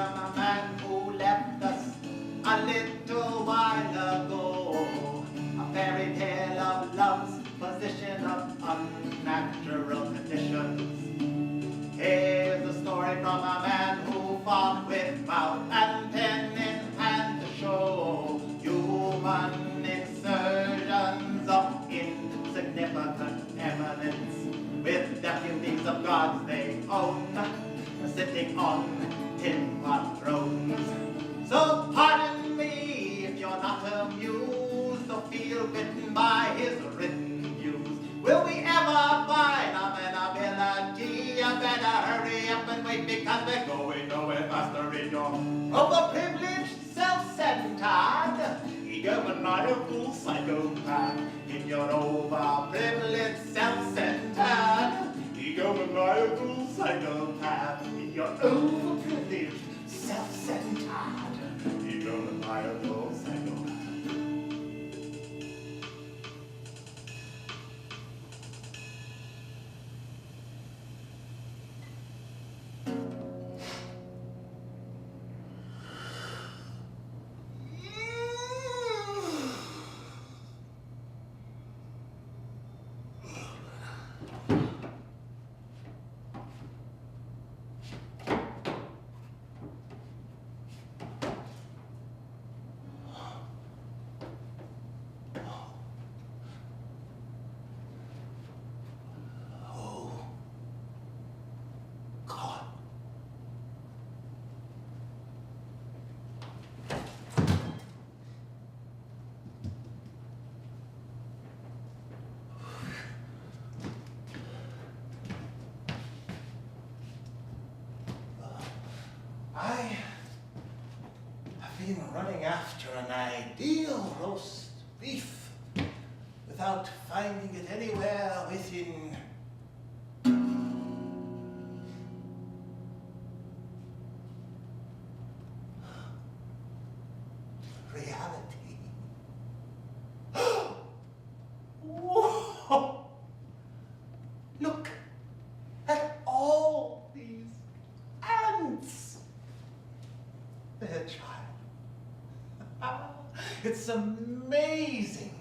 from a man who left us a little while ago. A fairy tale of love's position of unnatural conditions. Here's a story from a man who fought with mouth and pen in hand to show human insertions of insignificant eminence, with deputies of gods they own, sitting on tin pot thrones. So pardon me if you're not amused or feel bitten by his written views. Will we ever find amenability? You better hurry up and wait, because we're going nowhere faster in your overprivileged, self-centered, egomaniacal psychopath. In your overprivileged, self-centered, egomaniacal psychopath. In your overprivileged, self-centered, egomaniacal psychopath. Running after an ideal roast beef without finding it anywhere within reality. Whoa! Look at all these ants. They're child. It's amazing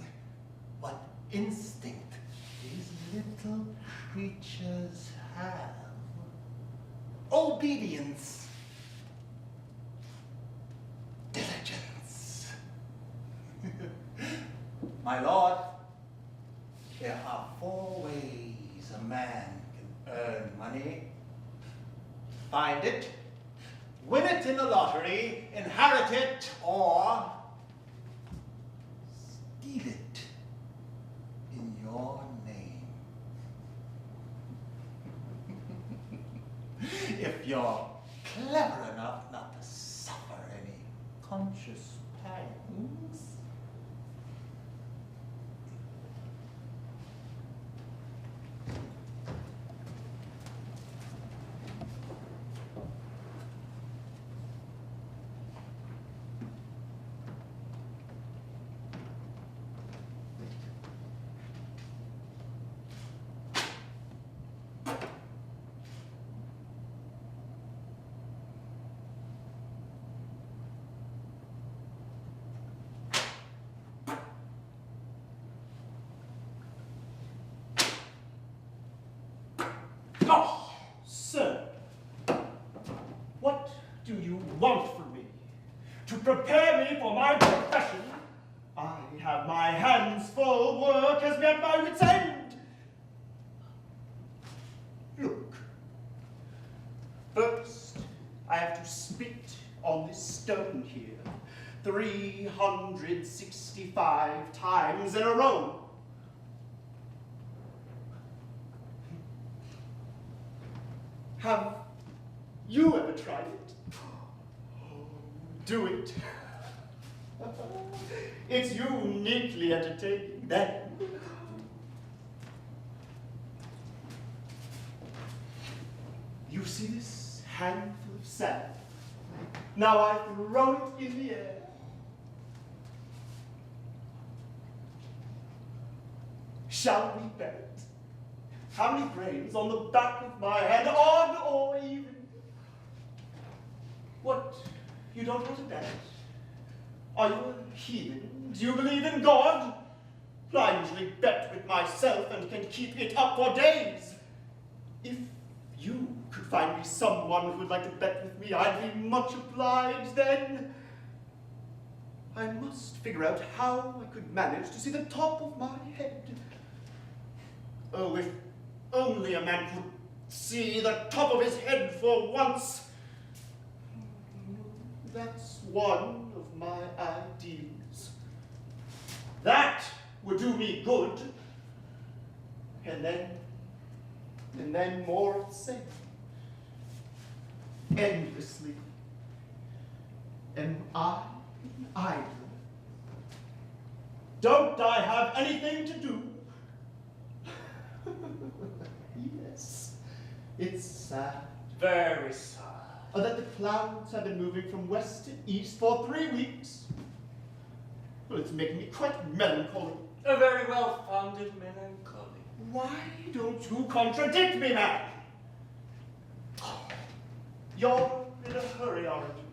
what instinct these little creatures have. Obedience. Diligence. My lord, there are 4 ways a man can earn money. Find it, win it in the lottery, inherit it, or steal it in your name. If you're clever enough not to suffer any conscious pangs. Oh, sir, what do you want from me? To prepare me for my profession? I have my hands full, work has met my wit's end. Look, first I have to spit on this stone here 365 times in a row. Have you ever tried it? Do it. It's uniquely entertaining then. You see this handful of sand? Now I throw it in the air. Shall we bet? How many grains on the back of my hand, odd or even? What? You don't want to bet? Are you a heathen? Do you believe in God? I usually bet with myself and can keep it up for days. If you could find me someone who would like to bet with me, I'd be much obliged then. I must figure out how I could manage to see the top of my head. Oh, if only a man could see the top of his head for once. That's one of my ideals. That would do me good. And then more of the same. Endlessly. Am I an idler? Don't I have anything to do? Yes. It's sad. Very sad. That the clouds have been moving from west to east for 3 weeks. Well, it's making me quite melancholy. A very well-founded melancholy. Why don't you contradict me, man? You're in a hurry, aren't you?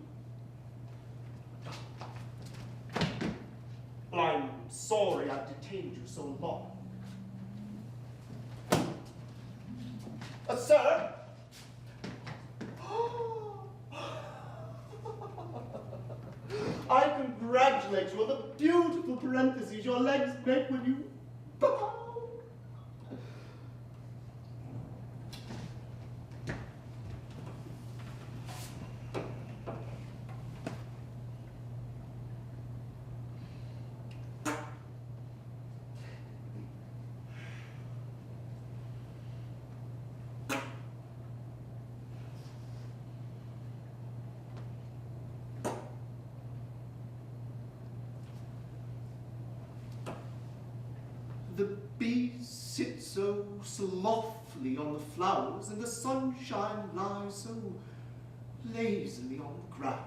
Well, I'm sorry I've detained you so long. Sir? I congratulate you on the beautiful parentheses your legs make when you bow. The bees sit so slothfully on the flowers, and the sunshine lies so lazily on the ground.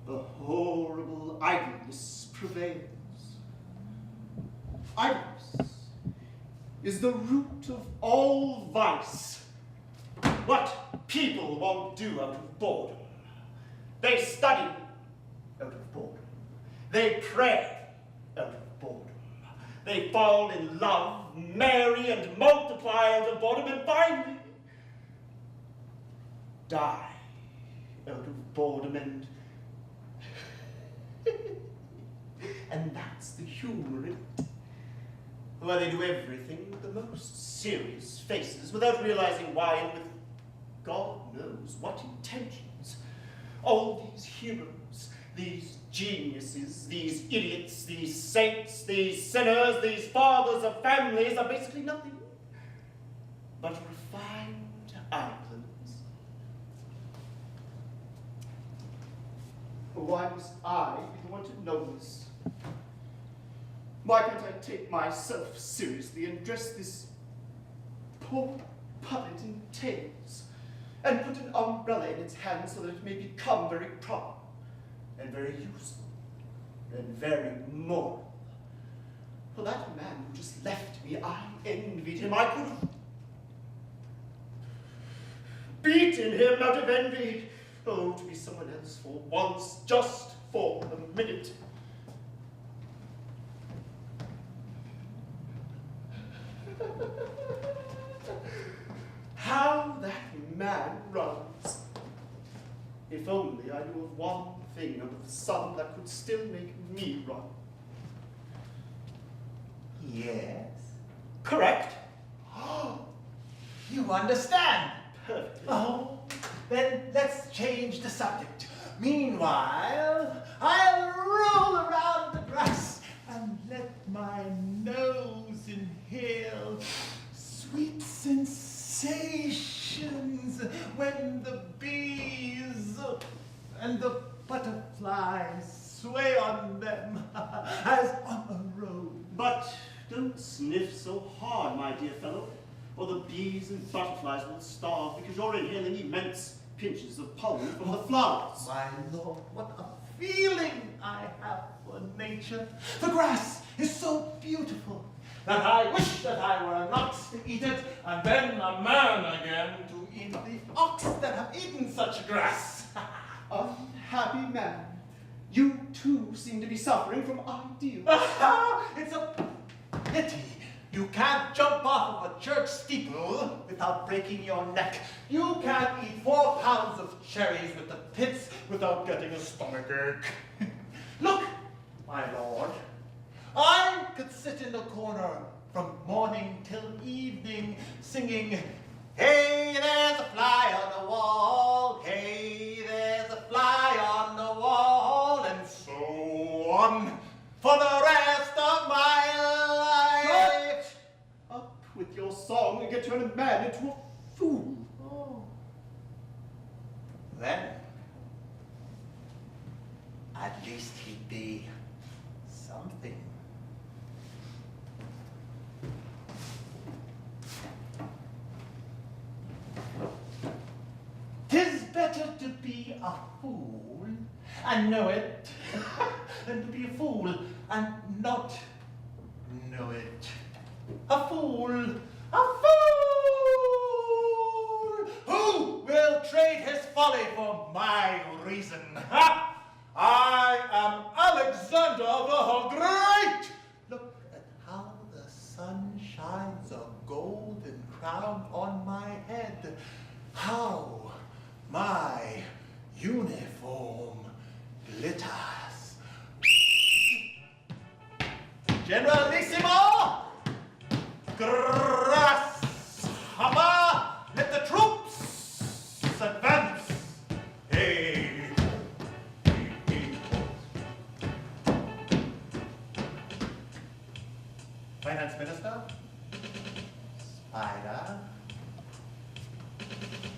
A horrible idleness prevails. Idleness is the root of all vice. What people won't do out of boredom. They study out of boredom. They pray out of boredom. They fall in love, marry, and multiply out of boredom, and finally die out of boredom, and that's the humor in it. Why, they do everything with the most serious faces, without realizing why, and with God knows what intentions. All these heroes, these geniuses, these idiots, these saints, these sinners, these fathers of families are basically nothing but refined idlers. Why must I be the one to know this? Why can't I take myself seriously and dress this poor puppet in tails and put an umbrella in its hand so that it may become very proper and very useful and very moral? For that man who just left me, I envied him. I could have beaten him out of envy. Oh, to be someone else for once, just for a minute. How that man runs. If only I knew of one thing under the sun that could still make me run. Yes? Correct? You understand? Perfectly. Oh, then let's change the subject. Meanwhile, I'll roll around the grass and let my nose inhale sweet sensations when the bees and the butterflies sway on them as on a robe. But don't sniff so hard, my dear fellow, or the bees and butterflies will starve because you're inhaling immense pinches of pollen from the flowers. My lord, what a feeling I have for nature. The grass is so beautiful that I wish that I were an ox to eat it, and then a man again to eat the ox that have eaten such grass. man. You too seem to be suffering from ideals. It's a pity you can't jump off of a church steeple without breaking your neck. You can't eat 4 pounds of cherries with the pits without getting a stomachache. Look, my lord, I could sit in the corner from morning till evening singing, hey, there's a fly on the wall, hey, there's a fly on the wall, and so on for the rest of my life. Shut up with your song and get turning a man into a fool. Oh. Then, at least he'd be something. Tis better to be a fool and know it than to be a fool and not know it. A fool, who will trade his folly for my reason. Ha! I am Alexander the Great. Look at how the sun shines a golden crown on my head. How my uniform glitters. Generalissimo! Grasshopper! Let the troops advance! Hey! Finance Minister? Spider?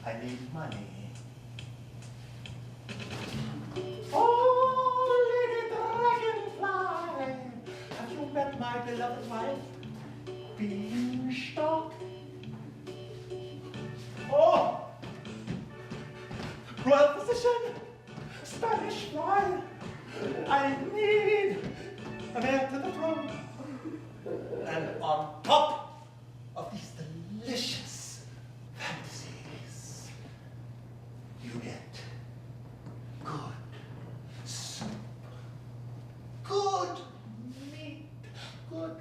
I need money. Oh, Lady Dragonfly! Have you met my beloved wife? Beanstalk? Oh! Royal physician! Spanish fly! I need an heir to the throne. And on top of these delicious fantasies, you get good soup, good meat, good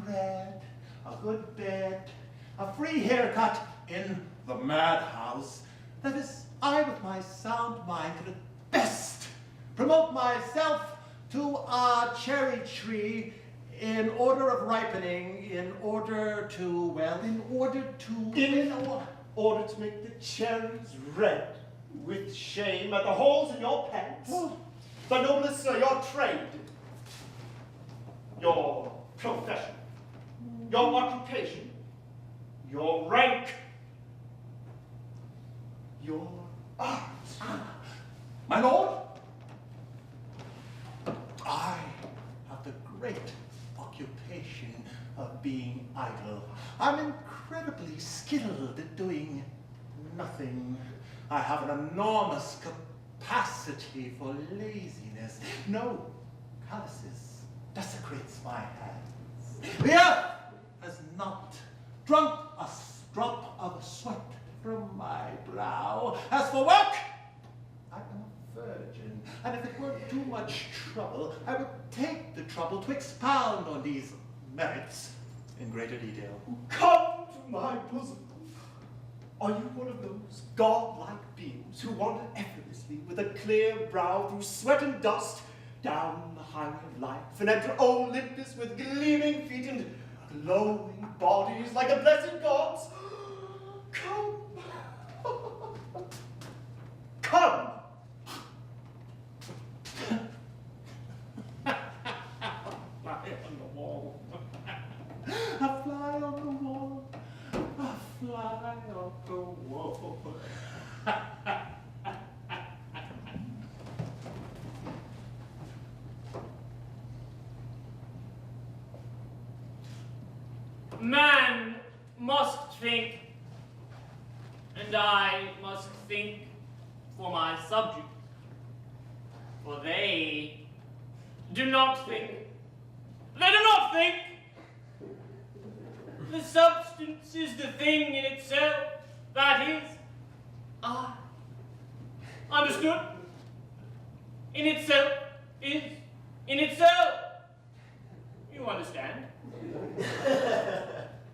bread, a good bed, a free haircut in the madhouse. That is, I with my sound mind could at best promote myself to a cherry tree in order of ripening, in order to make the cherries red with shame at the holes in your pants. Oh. The noblest, sir, your trade, your profession, your occupation, your rank, your art. My lord, I have the great occupation of being idle. I'm incredibly skilled at doing nothing. I have an enormous capacity for laziness. No calluses desecrates my hands. The earth has not drunk a drop of sweat from my brow. As for work, I am a virgin, and if it weren't too much trouble, I would take the trouble to expound on these merits in greater detail. Come to my bosom. Are you one of those godlike beings who wander effortlessly with a clear brow through sweat and dust down the highway of life and enter Olympus with gleaming feet and glowing bodies like the blessed gods? Come. Come. Fly on the wall. A fly on the wall. A fly on the wall. Man must think, and I must think for my subject, for they do not think. They do not think. The substance is the thing in itself, that is, I. Understood? in itself is in itself. You understand?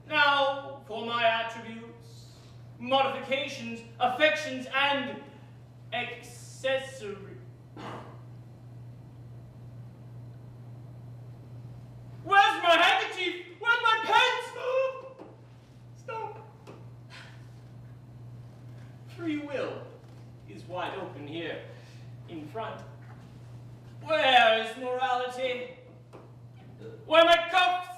Now, for my attributes, modifications, affections, and accessories. Where's my handkerchief? Where's my pens? Stop. Free will is wide open here in front. Where is morality? Where are my cuffs?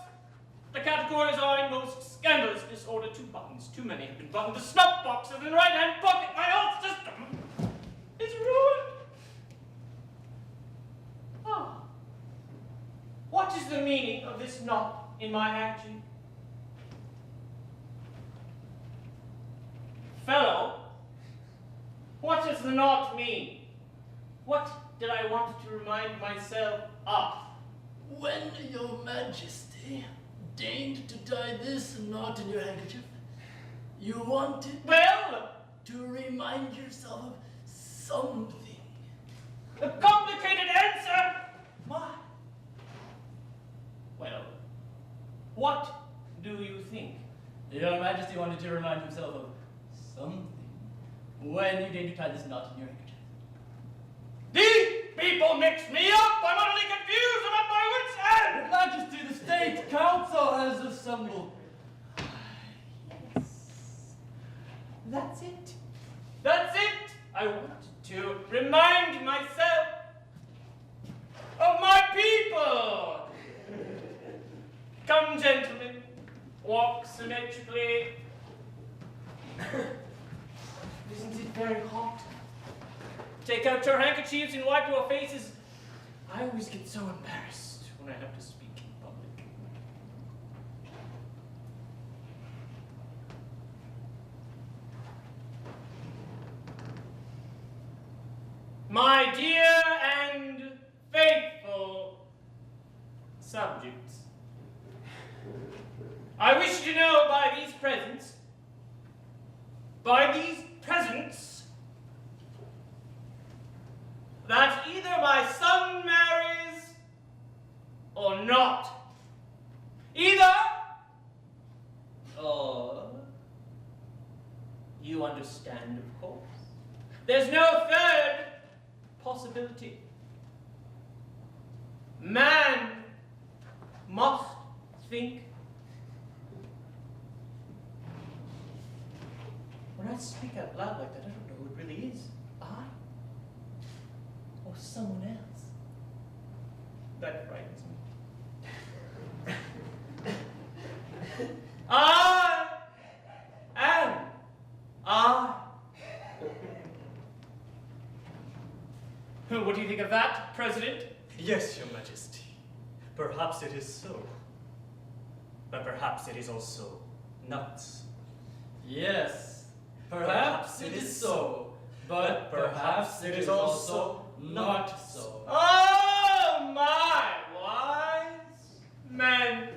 The categories are in most scandalous disorder. 2 buttons, too many have been buttoned. The snuff box in the right-hand pocket. My whole system is ruined. Oh. What is the meaning of this knot in my handkerchief? Fellow, what does the knot mean? What did I want to remind myself of? When your majesty deigned to tie this knot in your handkerchief, you wanted to remind yourself of something. A complicated answer! Why? Well, what do you think? Your majesty wanted to remind himself of something when you deigned to tie this knot in your handkerchief. These people mix me up! I'm utterly confused and at my wits' end! Your majesty, the state council has assembled. Yes. That's it. That's it! I wanted to remind myself of my people! Come, gentlemen, walk symmetrically. Isn't it very hot? Take out your handkerchiefs and wipe your faces. I always get so embarrassed when I have to speak in public. My dear and faithful subjects, I wish to know by these presents, that either my son marries or not. Either or. You understand, of course. There's no third possibility. Man must think. When I speak out loud like that, I don't know who it really is. I or someone else. That frightens me. I am I. What do you think of that, President? Yes, Your Majesty. Perhaps it is so. But perhaps it is also not. Yes, perhaps it is so, but perhaps it is also not so. Oh, my wise men.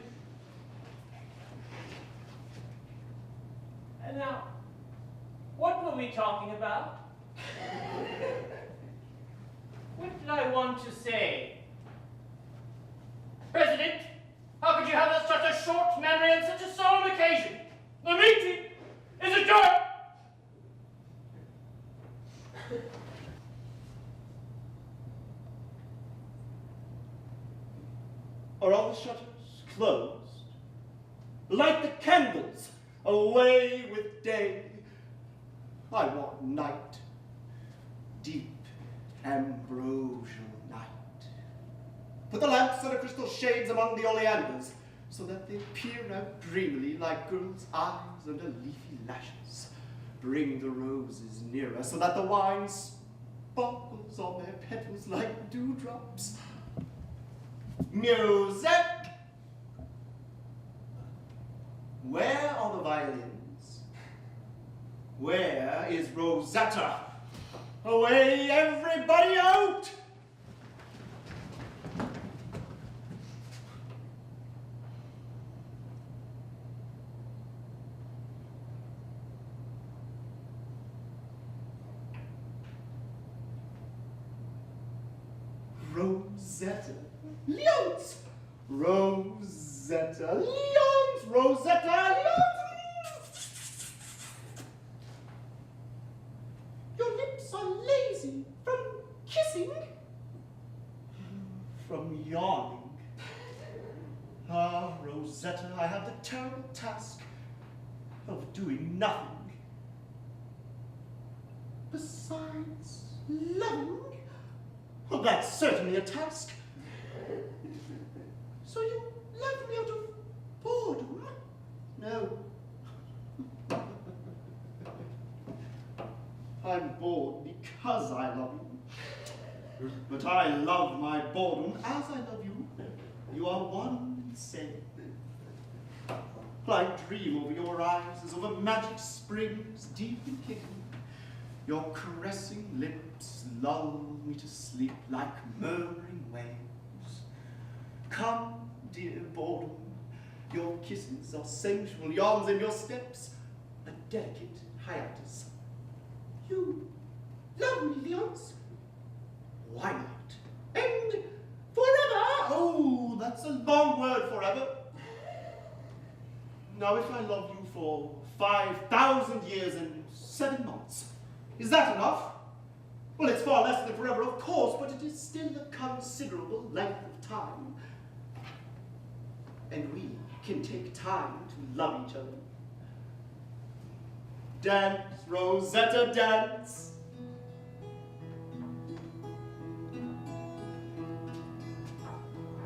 And now, what were we talking about? What did I want to say? President, how could you have such a short memory on such a solemn occasion? The meeting is adjourned! Are all the shutters closed? Light the candles, away with day. I want night, deep ambrosial night. Put the lamps under crystal shades among the oleanders, so that they peer out dreamily like girls' eyes under leafy lashes. Bring the roses nearer, so that the wine sparkles on their petals like dewdrops. Music! Where are the violins? Where is Rosetta? Away, everybody out! Rosetta. Leonce! Rosetta. Leonce! Rosetta! Leonce! Your lips are lazy from kissing. From yawning. Ah, Rosetta, I have the terrible task of doing nothing. Besides loving, well, that's certainly a task. So you love me out of boredom? No. I'm bored because I love you. But I love my boredom as I love you. You are one and same. I dream over your eyes as over magic springs deep and hidden. Your caressing lips lull me to sleep like murmuring waves. Come, dear boredom, your kisses are sensual yawns in your steps, a delicate hiatus. You love me, Leonce? Why not? And forever? Oh, that's a long word, forever. Now, if I love you for 5,000 years and 7 months, is that enough? Well, it's far less than forever, of course, but it is still a considerable length of time. And we can take time to love each other. Dance, Rosetta, dance.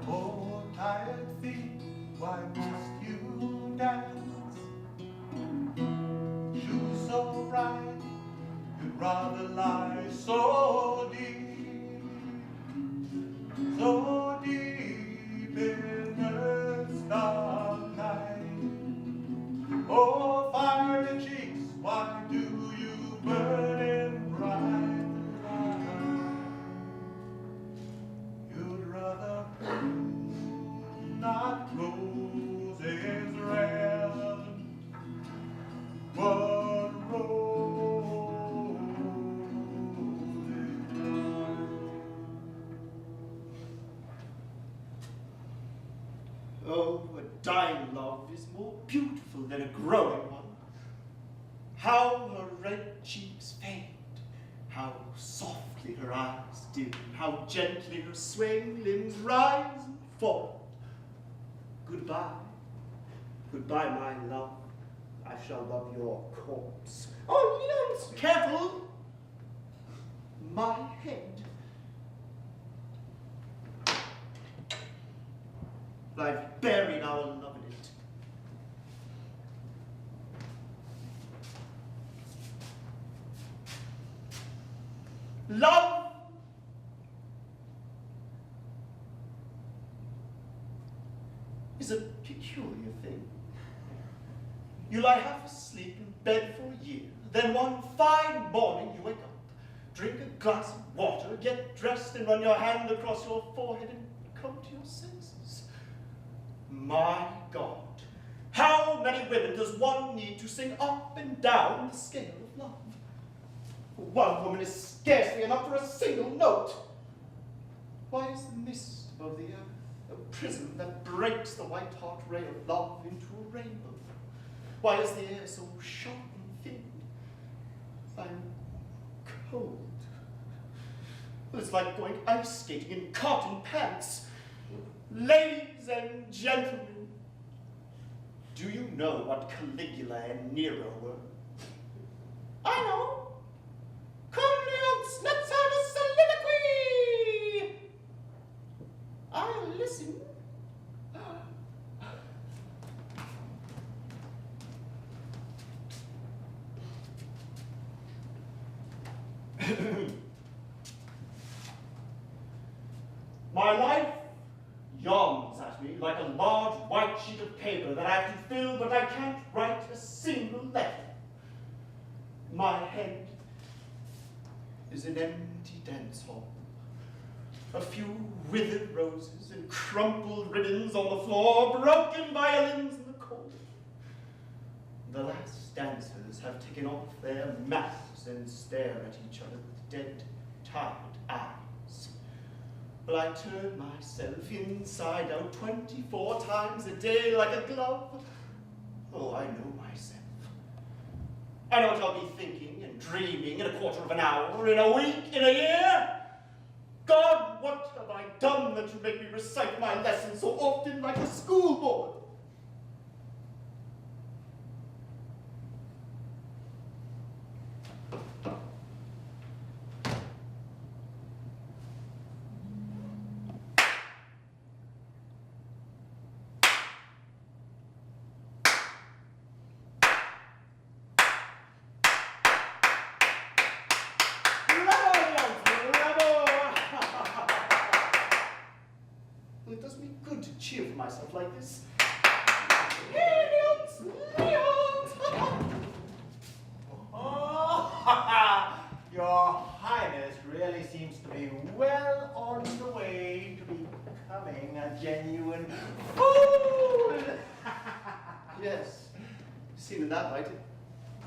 Oh, tired feet, why must you dance? Shoes so bright, you'd rather lie so deep in the starlight. Oh, fiery cheeks, why do you burn in bright light? You'd rather not roses red, but roses red. Oh, a dying love is more beautiful than a growing one. How her red cheeks fade, how softly her eyes dim, how gently her swaying limbs rise and fall. Goodbye, goodbye, my love. I shall love your corpse. Oh, Leonce, careful! My head. I've buried our love in it. Love is a peculiar thing. You lie half asleep in bed for a year, then one fine morning you wake up, drink a glass of water, get dressed and run your hand across your forehead and come to your senses. My God, how many women does one need to sing up and down the scale of love? One woman is scarcely enough for a single note. Why is the mist above the earth a prism that breaks the white-hot ray of love into a rainbow? Why is the air so sharp and thin? I'm cold. It's like going ice skating in cotton pants. Ladies and gentlemen, do you know what Caligula and Nero were? I know. Come, Leonce, let's have a soliloquy. I'll listen. My life yawns at me like a large white sheet of paper that I have to fill, but I can't write a single letter. My head is an empty dance hall. A few withered roses and crumpled ribbons on the floor, broken violins in the corner. The last dancers have taken off their masks and stare at each other with dead, tired eyes. Well, I turn myself inside out 24 times a day like a glove. Oh, I know myself. I know what I'll be thinking and dreaming in a quarter of an hour, in a week, in a year. God, what have I done that you make me recite my lessons so often like a schoolboy? It does me good to cheer for myself like this. Leonce! Oh, Your Highness really seems to be well on the way to becoming a genuine fool. Yes, seen in that light, it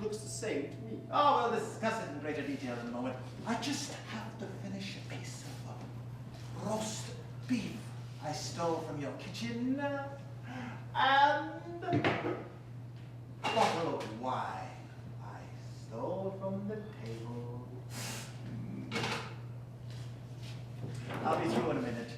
looks the same to me. Oh, we'll discuss it in greater detail in a moment. I just have to finish a piece of roast beef I stole from your kitchen, and a bottle of wine I stole from the table. I'll be through in a minute.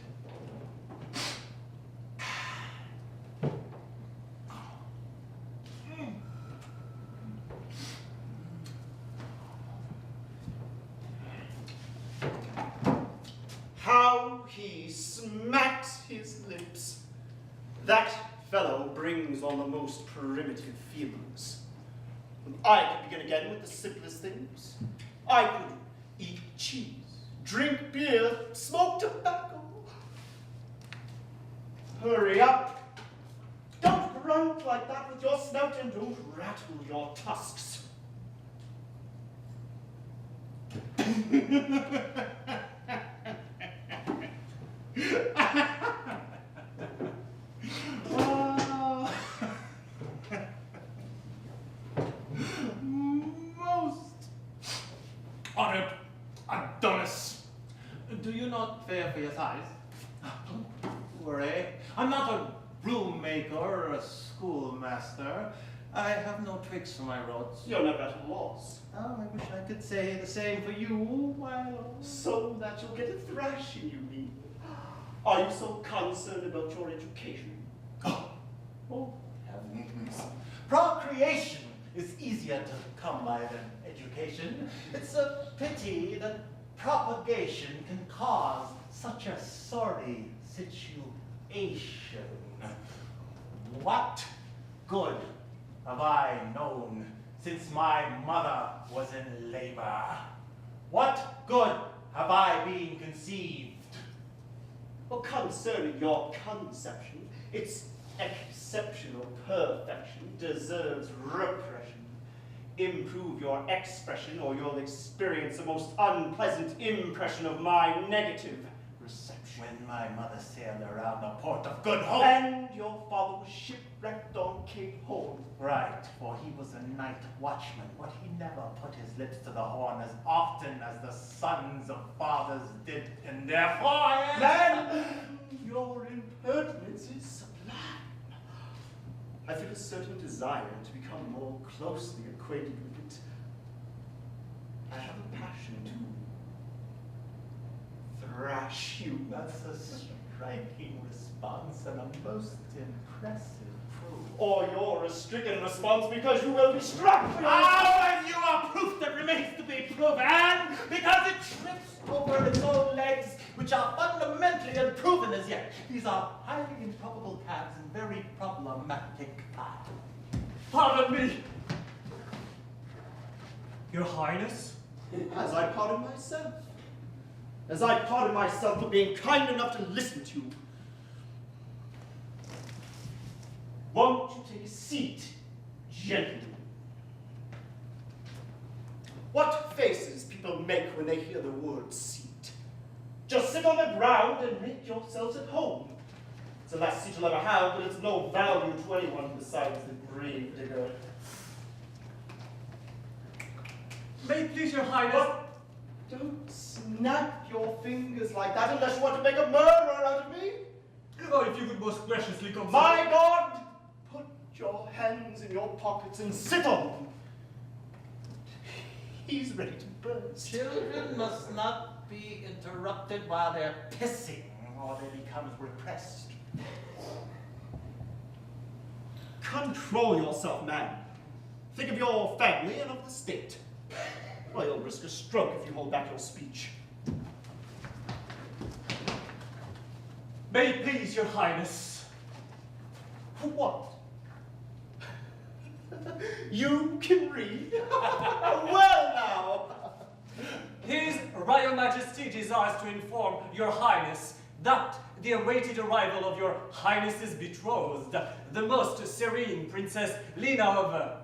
How he smacks his lips. That fellow brings on the most primitive feelings. I could begin again with the simplest things. I could eat cheese, drink beer, smoke tobacco. Hurry up. Don't grunt like that with your snout and don't rattle your tusks. Most honored Adonis, do you not fear for your size? Don't worry, I'm not a broom maker or a schoolmaster. I have no tricks for my rods. You're never at a loss. Oh, I wish I could say the same for you, while So that you'll get a thrashing, you mean? Are you so concerned about your education? Oh, heavens. Procreation is easier to come by than education. It's a pity that propagation can cause such a sorry situation. What good have I known since my mother was in labor? What good have I been conceived? Well, concerning your conception, its exceptional perfection deserves repression. Improve your expression, or you'll experience the most unpleasant impression of my negative reception. When my mother sailed around the port of Good Hope. And your father was shipwrecked on Cape Horn. Right, for he was a night watchman, but he never put his lips to the horn as often as the sons of fathers did in their foreheads. Then your impertinence is sublime. I feel a certain desire to become more closely acquainted with it. I have a passion to thrash you. That's a striking response and a most impressive proof. Or you're a stricken response because you will be struck. And you are proof that remains to be proven, because it trips over its own legs, which are fundamentally unproven as yet. These are highly improbable calves and very problematic thighs. Pardon me. Your Highness? As I pardon myself. As I pardon myself for being kind enough to listen to you. Won't you take a seat, gentlemen? What faces people make when they hear the word seat? Just sit on the ground and make yourselves at home. It's the last seat you'll ever have, but it's no value to anyone besides the grave digger. May it please your Highness? What Don't snap your fingers like that unless you want to make a murderer out of me. Oh, if you could most graciously consider... My God! Put your hands in your pockets and sit on them. He's ready to burst. Children must not be interrupted while they're pissing, or they become repressed. Control yourself, man. Think of your family and of the state. Well, you'll risk a stroke if you hold back your speech. May it please your highness. What? You can read? Well now! His Royal Majesty desires to inform your highness that the awaited arrival of your highness's betrothed, the most serene Princess Lena of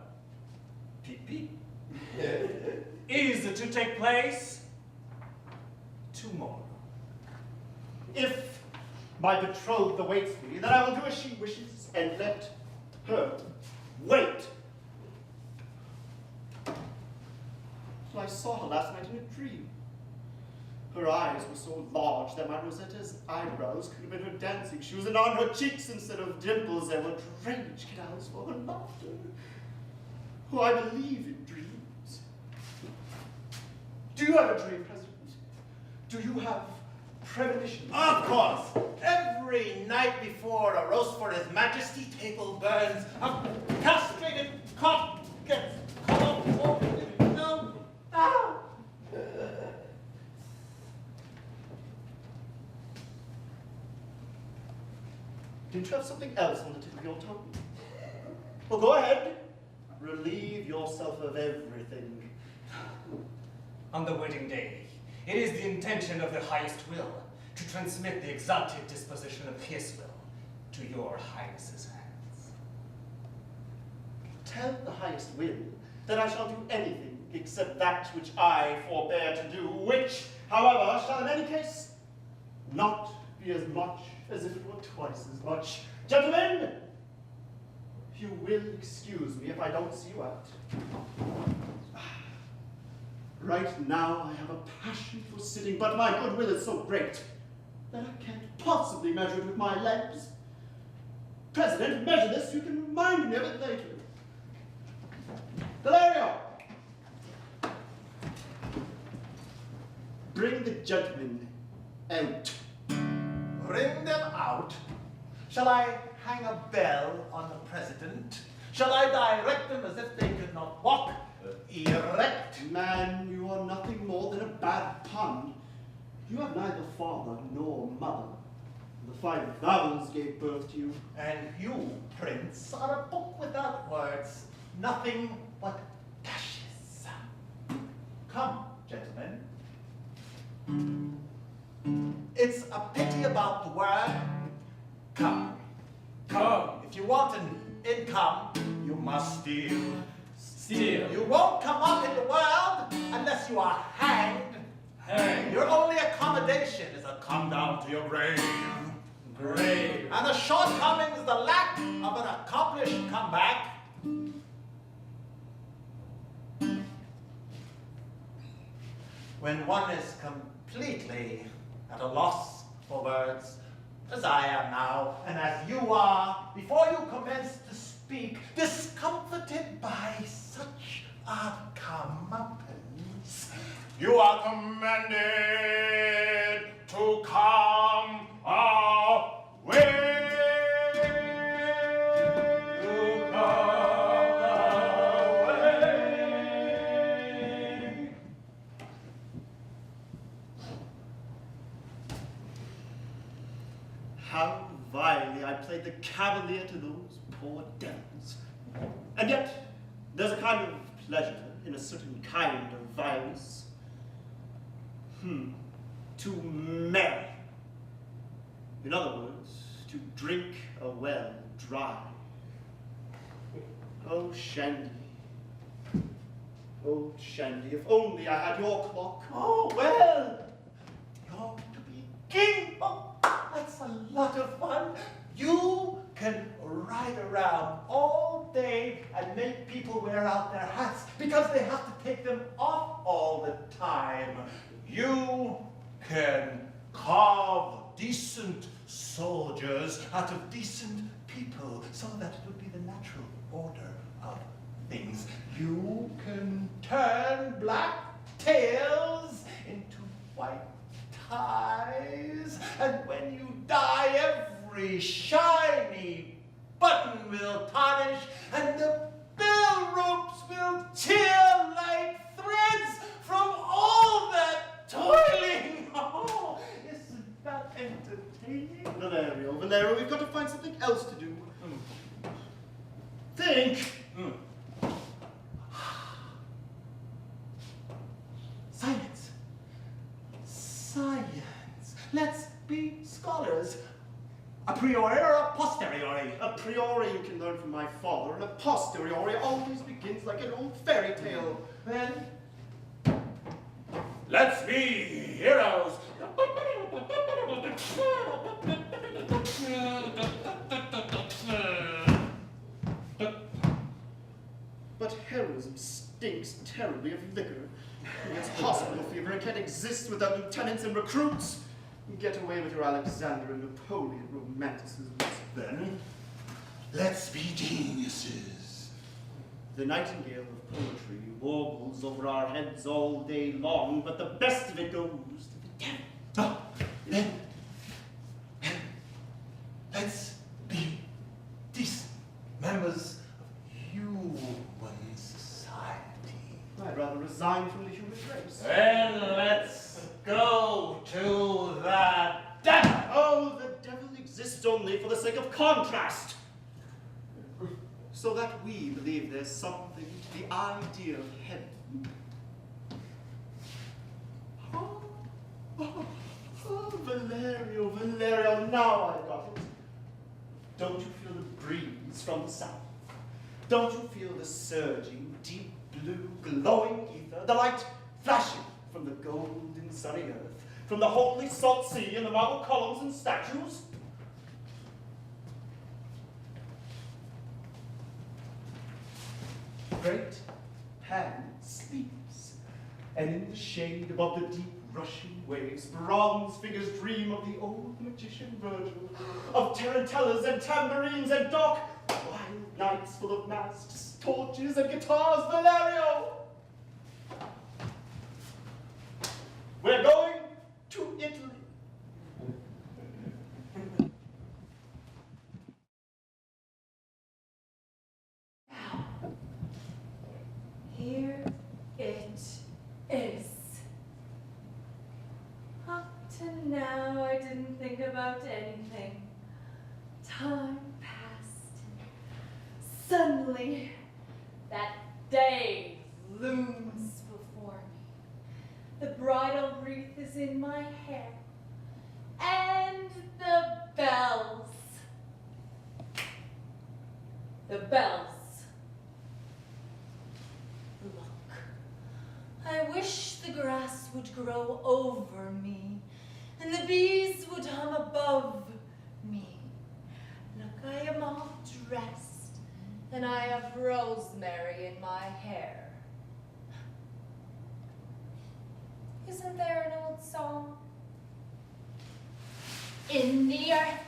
Pee-Pee, is to take place tomorrow. If my betrothed awaits me, then I will do as she wishes and let her wait. I saw her last night in a dream. Her eyes were so large that my Rosetta's eyebrows could have been her dancing shoes, and on her cheeks, instead of dimples, there were drainage canals for her laughter. Oh, I believe in dreams. Do you have a dream, President? Do you have premonitions? Of course. Every night before a roast for His Majesty table burns, a castrated cock gets cut off over the window. Ah! Didn't you have something else on the tip of your tongue? Well, go ahead. Relieve yourself of everything. On the wedding day, it is the intention of the highest will to transmit the exalted disposition of his will to your highness's hands. Tell the highest will that I shall do anything except that which I forbear to do, which, however, shall in any case not be as much as if it were twice as much. Gentlemen, you will excuse me if I don't see you out. Right now I have a passion for sitting, but my goodwill is so great that I can't possibly measure it with my legs. President, measure this, you can remind me of it later. Valerio! Bring the gentlemen out. Bring them out. Shall I hang a bell on the president? Shall I direct them as if they could not walk? Erect? Man, you are nothing more than a bad pun. You have neither father nor mother. The 5 vowels gave birth to you. And you, Prince, are a book without words. Nothing but dashes. Come, gentlemen. It's a pity about the word come. Come. If you want an income, you must steal. Steal. You won't come up in the world unless you are hanged. Hang. Your only accommodation is a come down to your grave. Grave. And the shortcoming is the lack of an accomplished comeback. When one is completely at a loss for words, as I am now, and as you are, before you commence to speak, discomforted by such a comeuppance, you are commanded to come away. How vilely I played the cavalier to those poor devils. And yet, there's a kind of pleasure in a certain kind of violence. To marry. In other words, to drink a well dry. Oh, Shandy. Oh, Shandy, if only I had your clock. Oh, well, you're to be king. Oh, that's a lot of fun. You can ride around all day and make people wear out their hats because they have to take them off all the time. carve decent soldiers out of decent people so that it would be the natural order of things. You can turn black tails into white ties, and when you die, every shiny button will tarnish, and the bell ropes will tear like threads from all that toiling. Oh, isn't that entertaining? Valerio, we've got to find something else to do. Think. Science. Science. Let's be scholars. A priori or a posteriori? A priori you can learn from my father, and a posteriori always begins like an old fairy tale. Then, let's be heroes. But heroism stinks terribly of liquor. It's hospital fever and can't exist without lieutenants and recruits. Get away with your Alexander and Napoleon romanticisms. Then, let's be geniuses. The nightingale of poetry warbles over our heads all day long, but the best of it goes to the devil. Oh, then, let's be decent members of human society. I'd rather resign from the human race. Then let's go to the devil. Oh, the devil exists only for the sake of contrast. So that we believe there's something to the idea of heaven. Oh, Valerio, now I got it. Don't you feel the breeze from the south? Don't you feel the surging, deep blue, glowing ether, the light flashing from the golden sunny earth, from the holy salt sea and the marble columns and statues? Great Pan sleeps, and in the shade above the deep rushing waves, bronze figures dream of the old magician Virgil, of tarantellas and tambourines and dark, wild nights full of masks, torches, and guitars. Valerio! We're going to Italy. Here it is. Up to now, I didn't think about anything. Time passed. Suddenly, that day looms before me. The bridal wreath is in my hair. And the bells. The bells. I wish the grass would grow over me, and the bees would hum above me. Look, I am all dressed, and I have rosemary in my hair. Isn't there an old song? In the earth,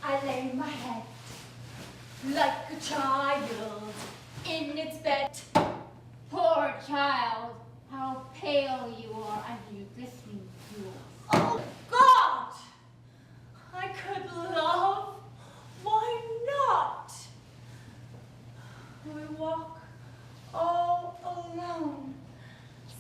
I lay my head, like a child in its bed. Poor child, how pale you are, and you glistening jewels. Oh, God! I could love. Why not? We walk all alone,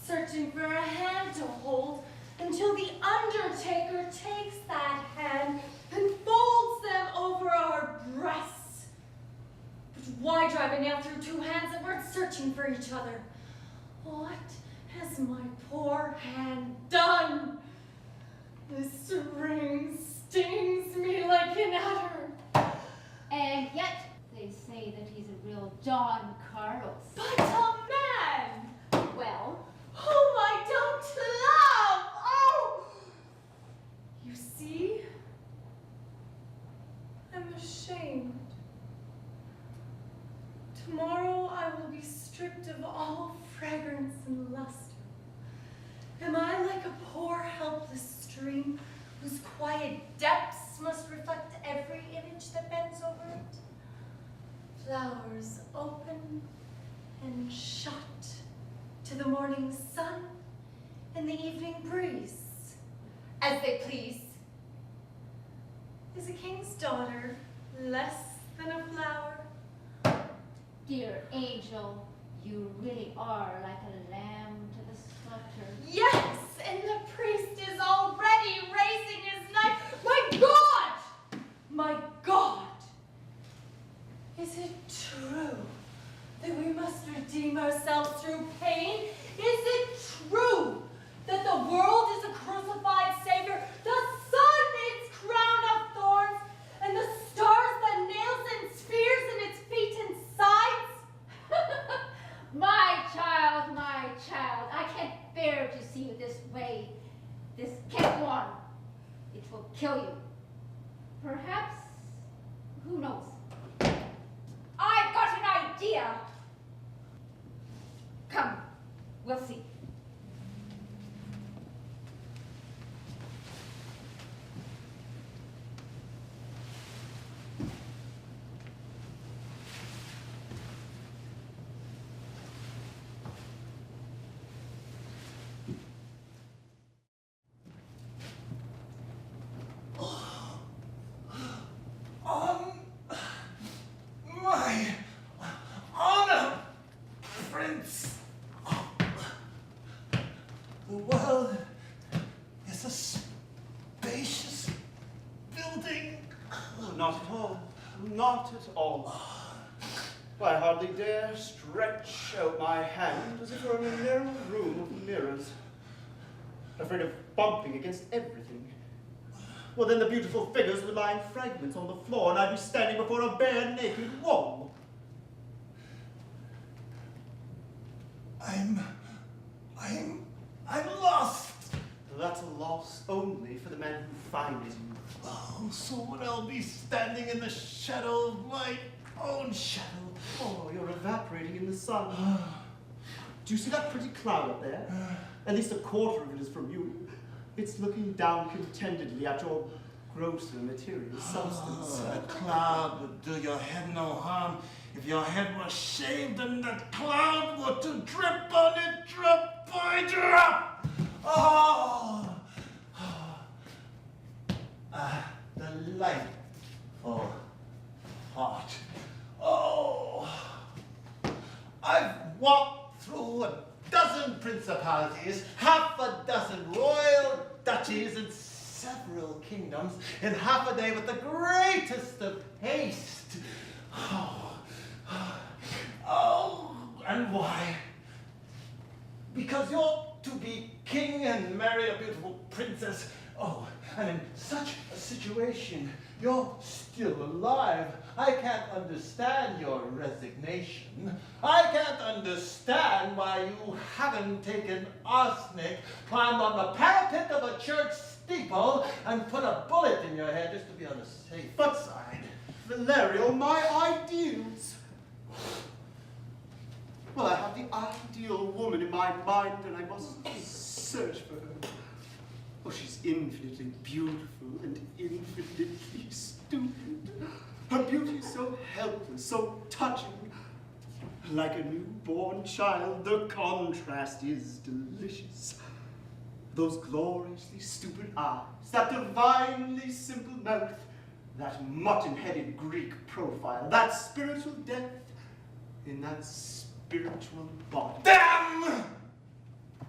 searching for a hand to hold until the undertaker takes that hand and folds them over our breasts. But why drive a nail through two hands that weren't searching for each other? What has my poor hand done? This ring stings me like an adder. And yet, they say that he's a real Don Carlos. But a man! Well, Whom I don't love! Oh! You see? I'm ashamed. Tomorrow I will be stripped of all fragrance and luster. Am I like a poor helpless stream whose quiet depths must reflect every image that bends over it. Flowers open and shut to the morning sun and the evening breeze, as they please. Is a king's daughter less than a flower? Dear angel, you really are like a lamb to the slaughter. Yes, and the priest is already raising his knife. My God! My God! Is it true that we must redeem ourselves through pain? Is it true that the world is a crucified Savior, the sun its crown of thorns, and the stars the nails and spears in its feet and sides? My child, I can't bear to see you this way. This can't go on. It will kill you. Perhaps, who knows? I've got an idea. Come, we'll see. My honor, Prince. The world is a spacious building. Oh, not at all. Not at all. I hardly dare stretch out my hand as if it were in a narrow room of mirrors, afraid of bumping against everything. Well, then the beautiful figures would lie in fragments on the floor, and I'd be standing before a bare, naked wall. I'm lost. That's a loss only for the man who finds you. Oh, so would I be standing in the shadow of my own shadow? Oh, you're evaporating in the sun. Do you see that pretty cloud up there? At least a quarter of it is from you. It's looking down contentedly at your grosser material substance. A cloud would do your head no harm if your head was shaved and that cloud were to drip on it drop by drop. Oh! Delightful thought. Oh! I've walked through a dozen principalities, half a dozen royal duchies, and several kingdoms in half a day with the greatest of haste. Oh, and why? Because you're to be king and marry a beautiful princess. Oh, and in such a situation, you're still alive. I can't understand your resignation. I can't understand why you haven't taken arsenic, climbed on the parapet of a church steeple, and put a bullet in your head just to be on the safe side. Valerio, my ideals. Well, I have the ideal woman in my mind, and I must search for her. Oh, she's infinitely beautiful and infinitely stupid. Her beauty is so helpless, so touching. Like a newborn child, the contrast is delicious. Those gloriously stupid eyes, that divinely simple mouth, that mutton-headed Greek profile, that spiritual depth in that spiritual body. Damn!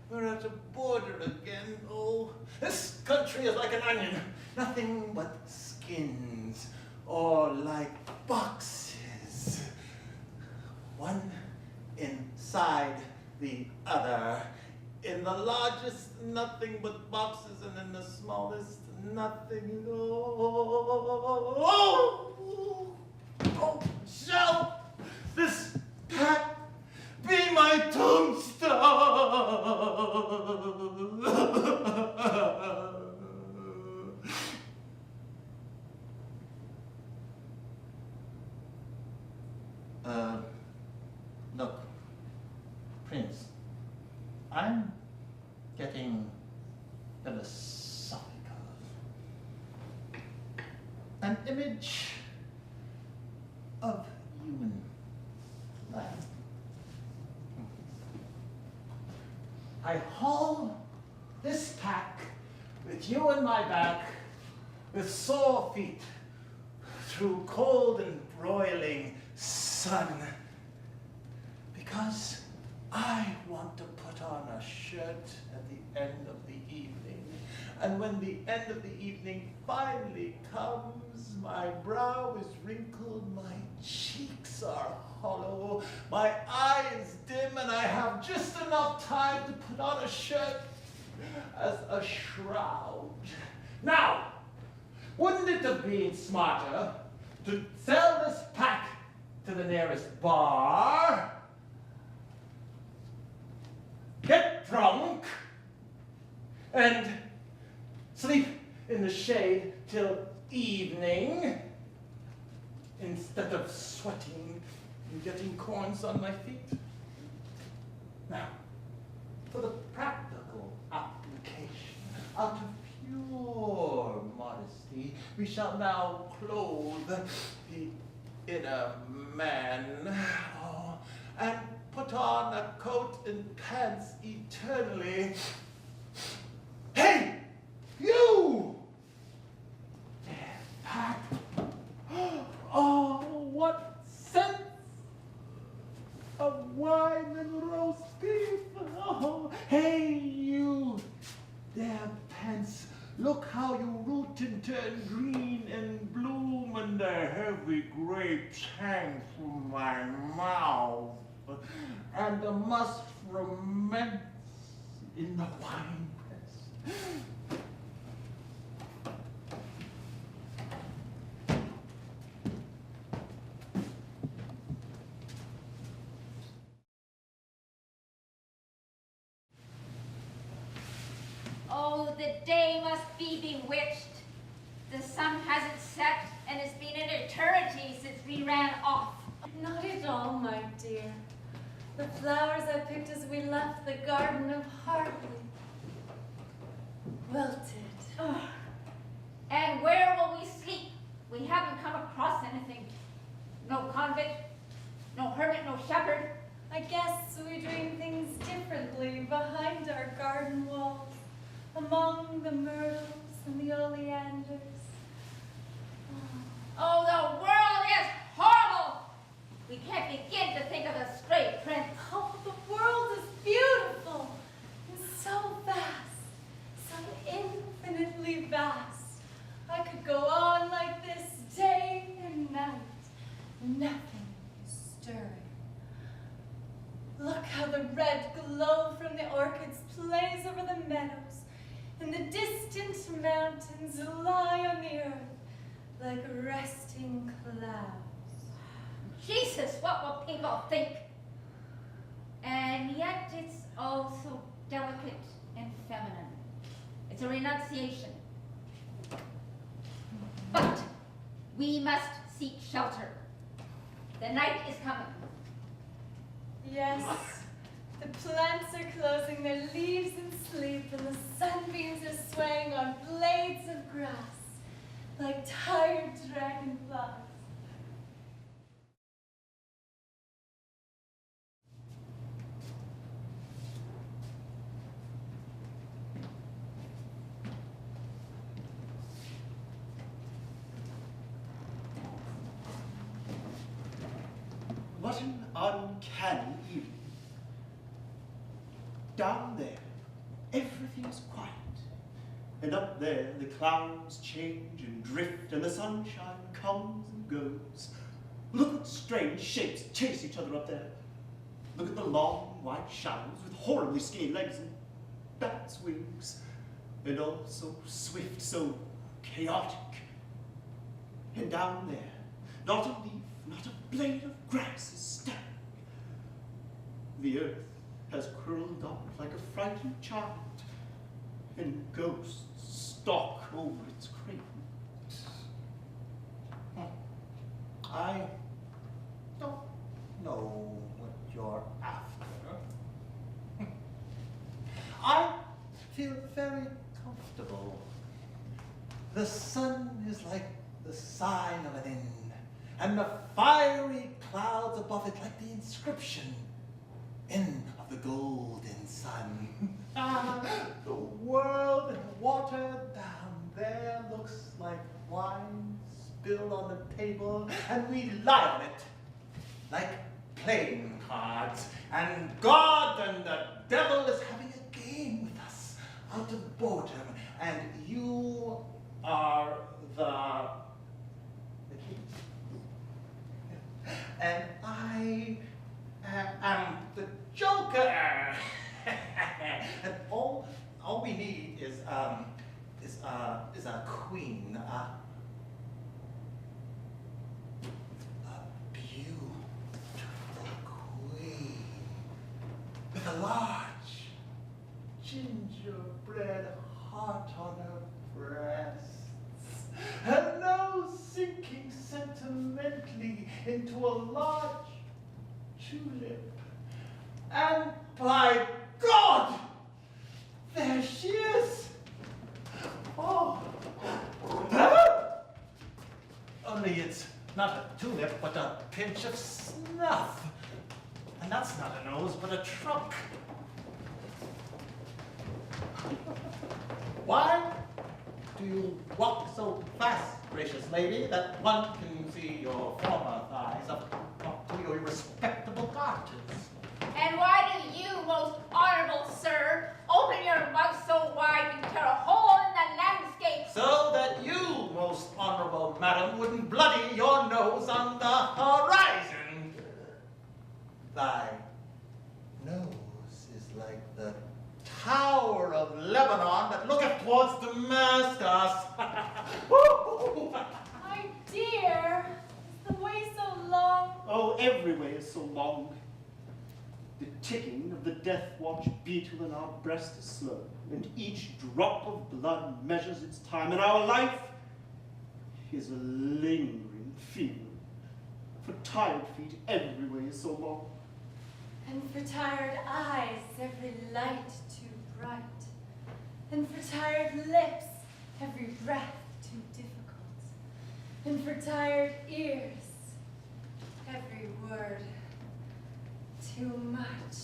We're at the border again. Oh, this country is like an onion. Nothing but skins, or like boxes. One inside the other. In the largest, nothing but boxes, and in the smallest, nothing. Oh, shall this pack be my tombstone? Look, Prince, I'm getting philosophical. an image of human life. I haul this pack with you on my back, with sore feet, through cold and broiling sun, because I want to put on a shirt at the end of the evening. And when the end of the evening finally comes, my brow is wrinkled, my cheeks are hollow, my eyes dim, and I have just enough time to put on a shirt as a shroud. Now, wouldn't it have been smarter to sell this pack to the nearest bar, get drunk, and sleep in the shade till evening, instead of sweating and getting corns on my feet? Now, for the practical application, out of pure modesty, we shall now clothe the inner man, and put on a coat and pants eternally. Hey, you! There, pack. Oh, what sense of wine and roast beef. Oh, hey, you! There, pants. Look how you root and turn green and bloom, and the heavy grapes hang from my mouth, and the must ferments in the wine press. Oh, the day must be bewitched. The sun hasn't set, and it's been an eternity since we ran off. Not at all, my dear. The flowers I picked as we left the garden have hardly wilted. Ugh. And where will we sleep? We haven't come across anything. No convent, no hermit, no shepherd. I guess we're doing things differently behind our garden walls, among the myrtles and the oleanders. Oh, the world is horrible! We can't begin to think of the stray prince. Oh, the world is beautiful and so vast, so infinitely vast. I could go on like this day and night, nothing stirring. Look how the red glow from the orchids plays over the meadows, and the distant mountains lie on the earth like resting clouds. Jesus, what will people think? And yet it's all so delicate and feminine. It's a renunciation. But we must seek shelter. The night is coming. Yes, the plants are closing their leaves in sleep, and the sunbeams are swaying on blades of grass like tired dragonflies. What an uncanny evening. Down there, everything's quiet. And up there, the clouds change and drift, and the sunshine comes and goes. Look what strange shapes chase each other up there. Look at the long, white shadows with horribly skinny legs and bats' wings. And all so swift, so chaotic. And down there, not a leaf, not a blade of grass is stirring. The earth has curled up like a frightened child, and ghosts stalk over its cradle. I don't know what you're after. I feel very comfortable. The sun is like the sign of an inn, and the fiery clouds above it like the inscription, Inn of the Golden Sun. The world watered down there looks like wine spilled on the table, and we lie on it like playing cards, and God and the devil is having a game with us out of boredom, and you are the king. And I am the joker. And all we need is a queen, a beautiful queen with a large gingerbread heart on her breasts, her nose sinking sentimentally into a large tulip, and by God, there she is! Oh! Only it's not a tulip, but a pinch of snuff. And that's not a nose, but a trunk. Why do you walk so fast, gracious lady, that one can see your former thighs up to your respectable garters? And why do you, most honorable sir, open your mouth so wide you tear a hole in the landscape? So that you, most honorable madam, wouldn't bloody your nose on the horizon. Thy nose is like the Tower of Lebanon that looketh towards Damascus. My dear, is the way so long? Oh, every way is so long. The ticking of the death watch beetle in our breast is slow, and each drop of blood measures its time, and our life is a lingering fever. For tired feet, every way is so long. And for tired eyes, every light too bright. And for tired lips, every breath too difficult. And for tired ears, every word too much.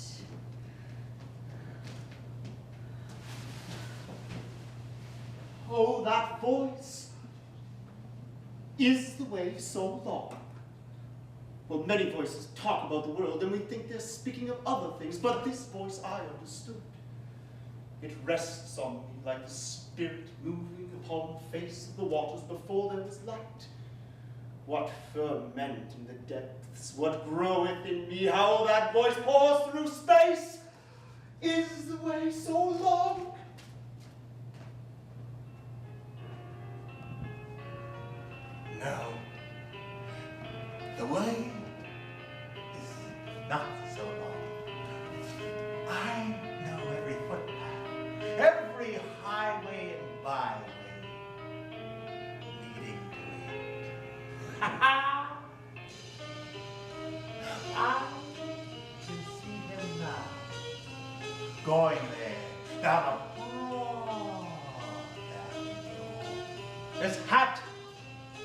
Oh, that voice is the way so long. Well, many voices talk about the world, and we think they're speaking of other things, but this voice I understood. It rests on me like the spirit moving upon the face of the waters before there was light. What ferment in the depths, what groweth in me, how that voice pours through space, is the way so long. No, the way is not so long. I know every footpath, every highway and byway leading to it. I can see him now, going there, down a broad avenue. His hat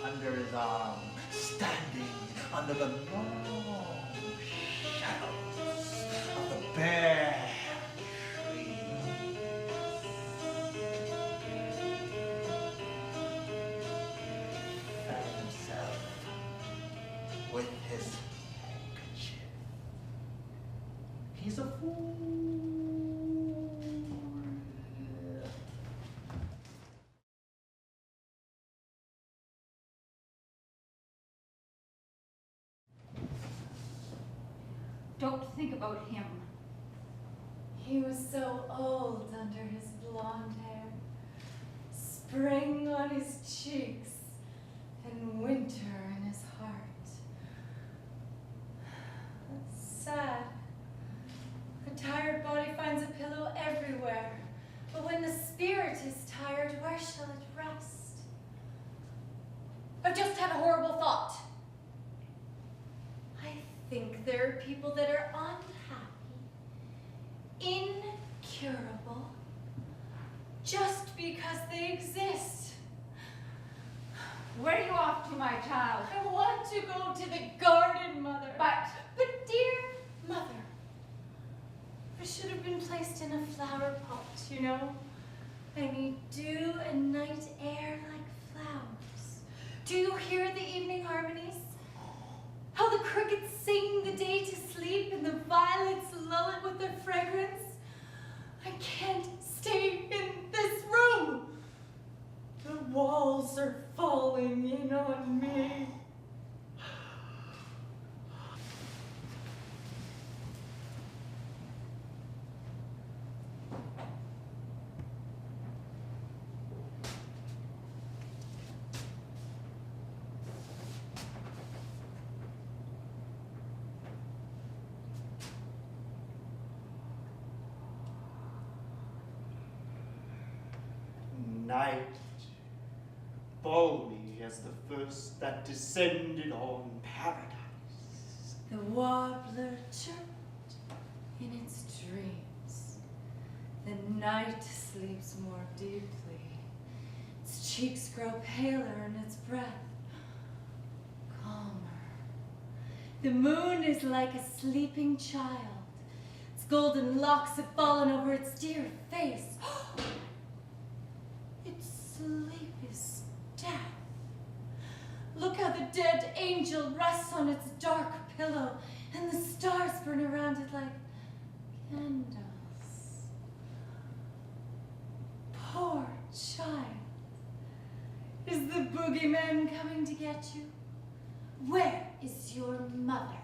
under his arm, standing under the long shadows of the bare trees. Fanned himself with his handkerchief. He's a fool. Don't think about him. He was so old under his blonde hair, spring on his cheeks, and winter in his heart. That's sad. The tired body finds a pillow everywhere, but when the spirit is tired, where shall it rest? I've just had a horrible thought. I think there are people that are unhappy, incurable, just because they exist. Where are you off to, my child? I want to go to the garden, Mother. But dear Mother, I should have been placed in a flower pot, you know? I need dew and night air like flowers. Do you hear the evening harmonies? How the crickets sing the day to sleep and the violets lull it with their fragrance? I can't stay in this room. The walls are falling in on me. Night, balmy as the first that descended on paradise. The warbler chirped in its dreams. The night sleeps more deeply. Its cheeks grow paler and its breath calmer. The moon is like a sleeping child. Its golden locks have fallen over its dear face. Sleep is death. Look how the dead angel rests on its dark pillow, and the stars burn around it like candles. Poor child. Is the boogeyman coming to get you? Where is your mother?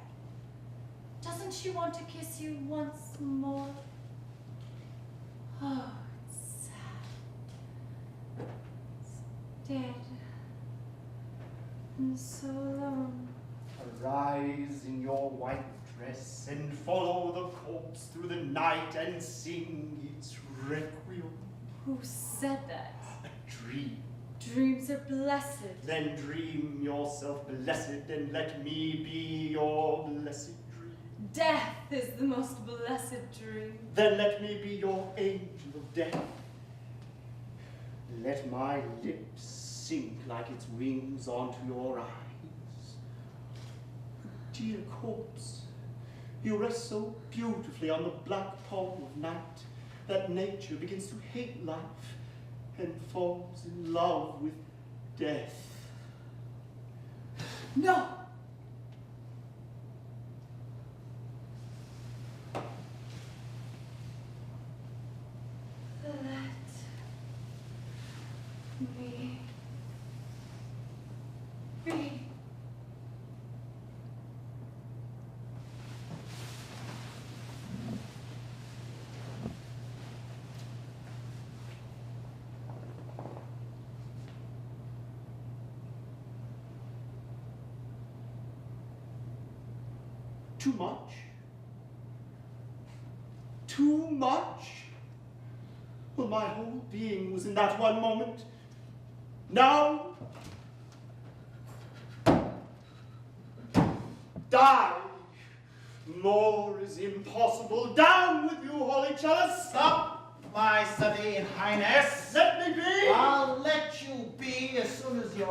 Doesn't she want to kiss you once more? Oh. Dead and so alone. Arise in your white dress and follow the corpse through the night and sing its requiem. Who said that? A dream. Dreams are blessed. Then dream yourself blessed and let me be your blessed dream. Death is the most blessed dream. Then let me be your angel of death. Let my lips sink like its wings onto your eyes. Dear corpse, you rest so beautifully on the black palm of night that nature begins to hate life and falls in love with death. No! Let me be. Too much? Too much? Well, my whole being was in that one moment. Now, die. More is impossible. Down with you, holy chalice. Stop, my serene highness. Let me be. I'll let you be as soon as you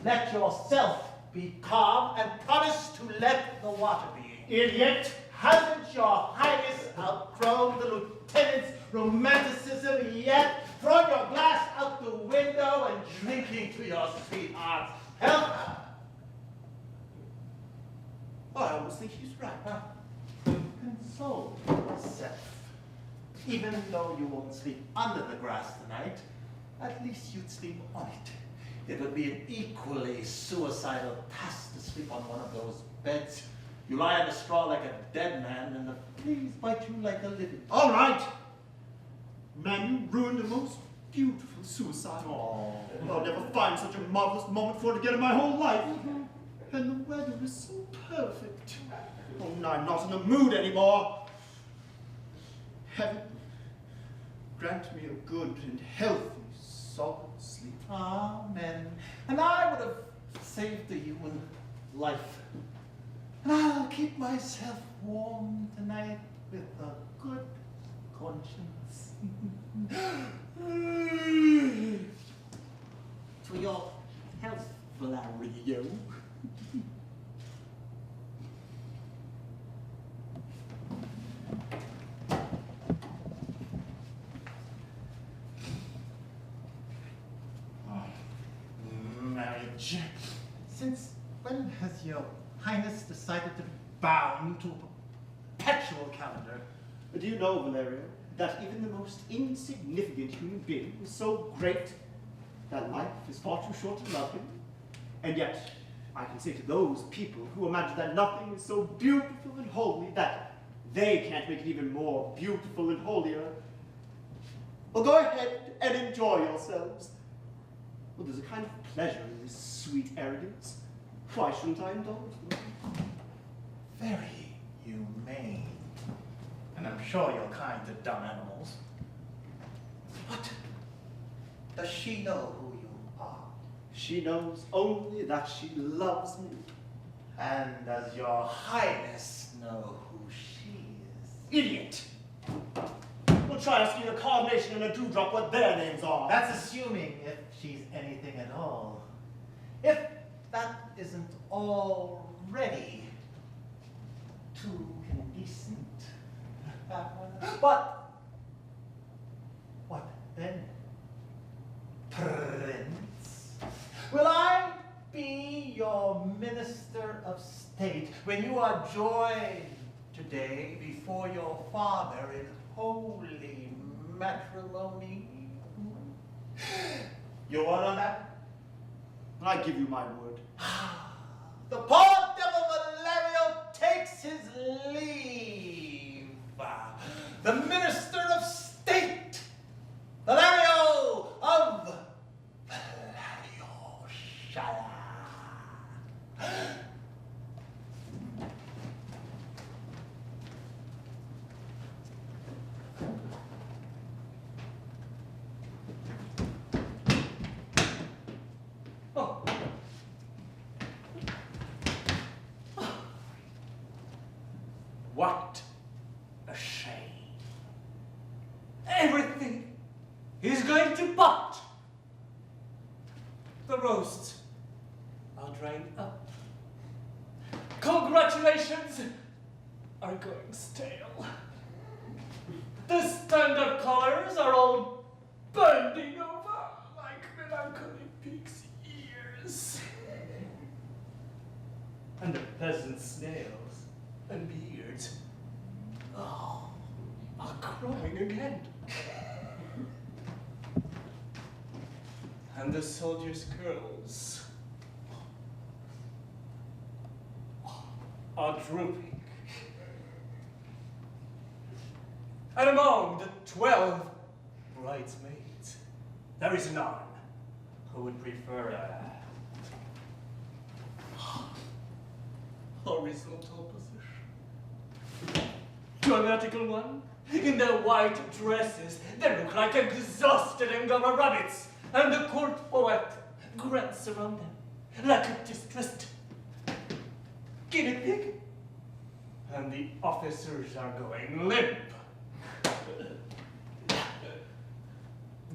let yourself be calm and promise to let the water be. Idiot. Hasn't your highness outgrown the lieutenant's romanticism yet? Thrown your glass out the window and drinking to your sweetheart's health? I almost think he's right. Console yourself. Even though you won't sleep under the grass tonight, at least you'd sleep on it. It would be an equally suicidal task to sleep on one of those beds. You lie on the straw like a dead man, and the fleas bite you like a living. All right. Man, you ruined a most beautiful suicide. Oh. I'll never find such a marvelous moment for it again in my whole life. And the weather is so perfect. Oh, no, I'm not in the mood anymore. Heaven, grant me a good and healthy, solid sleep. Amen. And I would have saved the human life. And I'll keep myself warm tonight with a good conscience. To your health, Valerio. Marriage. Since when has your Highness decided to be bound to a perpetual calendar? Do you know, Valerio, that even the most insignificant human being is so great that life is far too short to love him? And yet, I can say to those people who imagine that nothing is so beautiful and holy that they can't make it even more beautiful and holier, well, go ahead and enjoy yourselves. Well, there's a kind of pleasure in this sweet arrogance. Why shouldn't I indulge them? Very humane. And I'm sure you're kind to dumb animals. But does she know who you are? She knows only that she loves me. And does your Highness know who she is? Idiot! Well, try asking a carnation and a dewdrop what their names are. That's assuming if she's anything at all. If that isn't already too indecent. But what then, Prince? Will I be your Minister of State when you are joined today before your father in holy matrimony? You want on that? I give you my word. The poor devil Valerio takes his leave. The Minister of State, Valerio of Valerio Shala. What a shame. Everything is going to pot. The roasts are drying up. Congratulations are going stale. The standard colors are all bending over like melancholy pig's ears. And the peasant snails and beards are crying again. And the soldiers' girls are drooping. And among the 12 bridesmaids, there is none who would prefer a horizontal position to a vertical one. In their white dresses, they look like exhausted Angora rabbits, and the court poet grunts around them like a distressed guinea pig. And the officers are going limp.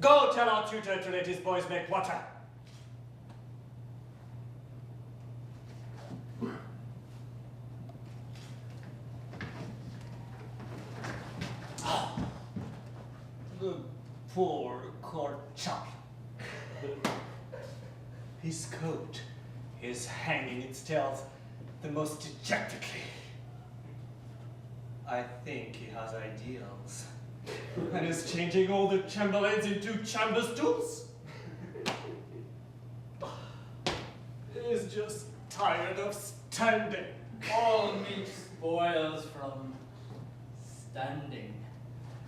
Go tell our tutor to let his boys make water. The poor court chaplain. His coat is hanging its tails the most dejectedly. I think he has ideals and is changing all the Chamberlains into chamber stools. He is just tired of standing. All meat spoils from standing.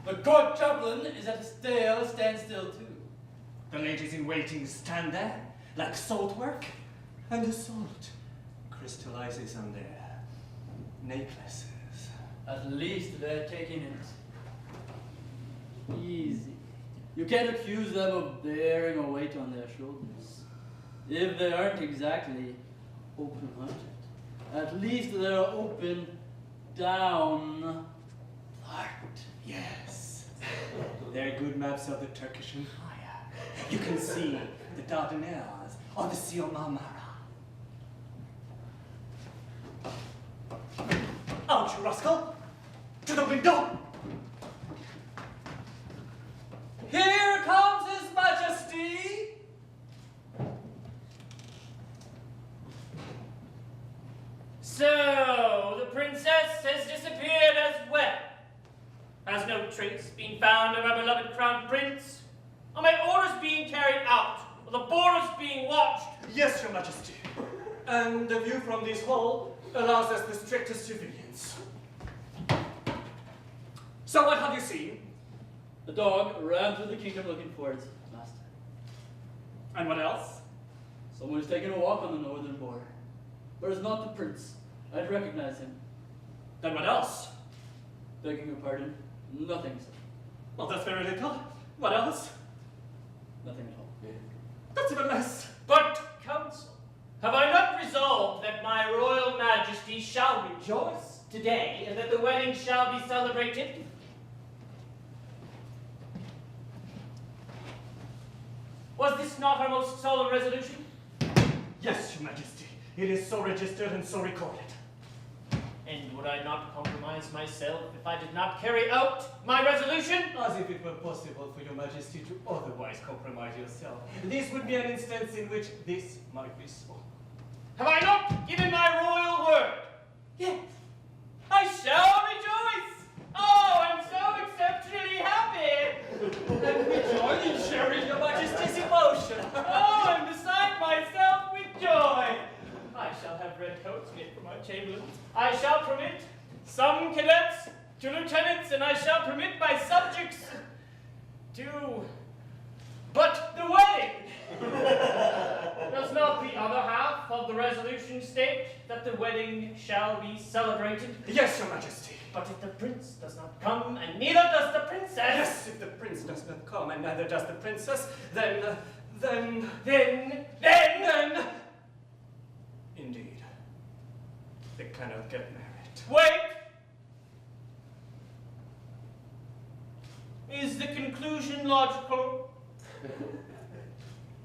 The court chaplain is at a stale standstill too. The ladies in waiting stand there like salt work, and the salt crystallizes on their necklaces. At least they're taking it easy. You can't accuse them of bearing a weight on their shoulders. If they aren't exactly open-hearted, at least they're open down heart. Yes, they're good maps of the Turkish Empire. You can see the Dardanelles or the Sea of Marmara. Out, you rascal! To the window! Here comes His Majesty! So, the princess has disappeared as well. Has no trace been found of our beloved crown prince? Are my orders being carried out? Are the borders being watched? Yes, your majesty. And the view from this hall allows us the strictest surveillance. So what have you seen? The dog ran through the kingdom looking for its master. And what else? Someone is taking a walk on the northern border. But it's not the prince. I'd recognize him. Then what else? Begging your pardon, nothing, sir. Well, that's very little. What else? Nothing at all. That's even less. But, counsel, have I not resolved that my royal majesty shall rejoice today, and that the wedding shall be celebrated? Was this not our most solemn resolution? Yes, your majesty. It is so registered and so recorded. And would I not compromise myself if I did not carry out my resolution? As if it were possible for your majesty to otherwise compromise yourself. This would be an instance in which this might be so. Have I not given my royal word? Yes. I shall rejoice! Oh, I'm so exceptionally happy! And we join in sharing your majesty's emotion. Oh, I'm beside myself with joy! I shall have red coats knit for my chamberlain. I shall permit some cadets to lieutenants, and I shall permit my subjects to... But the wedding! Does not the other half of the resolution state that the wedding shall be celebrated? Yes, your majesty. But if the prince does not come, and neither does the princess... Yes, if the prince does not come, and neither does the princess, then... Indeed. They cannot get married. Wait! Is the conclusion logical?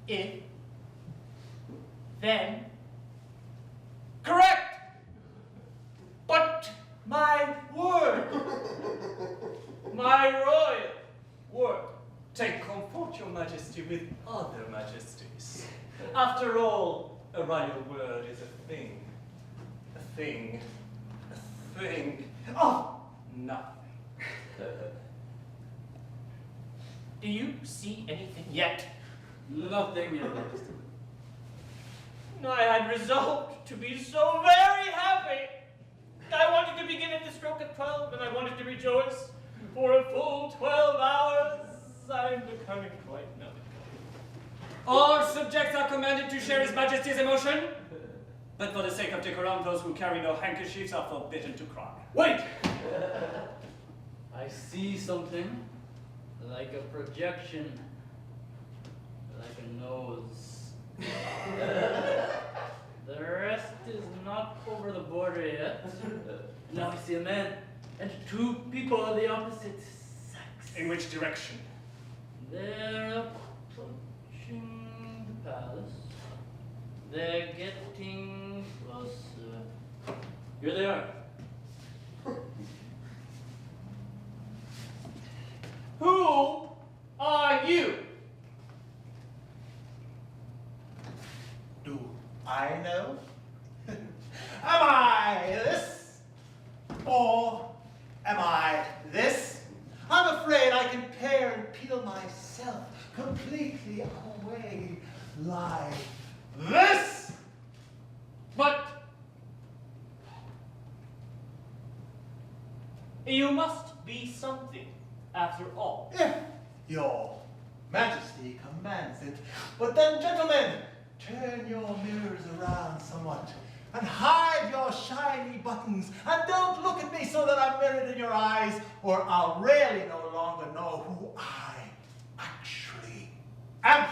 If, then, correct! But my word, my royal word. Take comfort, your majesty, with other majesties. After all, a royal word is a thing. A thing. A thing. Oh, nothing. Do you see anything yet? Nothing, your majesty. I had resolved to be so very happy. I wanted to begin at the stroke of 12, and I wanted to rejoice for a full 12 hours. I'm becoming quite melancholy. All subjects are commanded to share His Majesty's emotion, but for the sake of decorum, those who carry no handkerchiefs are forbidden to cry. Wait! I see something like a projection, like a nose. The rest is not over the border yet. Now I see a man and two people of the opposite sex. In which direction? They're approaching the palace. They're getting closer. Here they are. Who are you? Do I know? Am I this? Or am I this? I'm afraid I can pare and peel myself completely away like this. But you must be something after all. If your majesty commands it. But then, gentlemen, turn your mirrors around somewhat and hide your shiny buttons, and don't look at me so that I'm mirrored in your eyes, or I'll really no longer know who I actually am.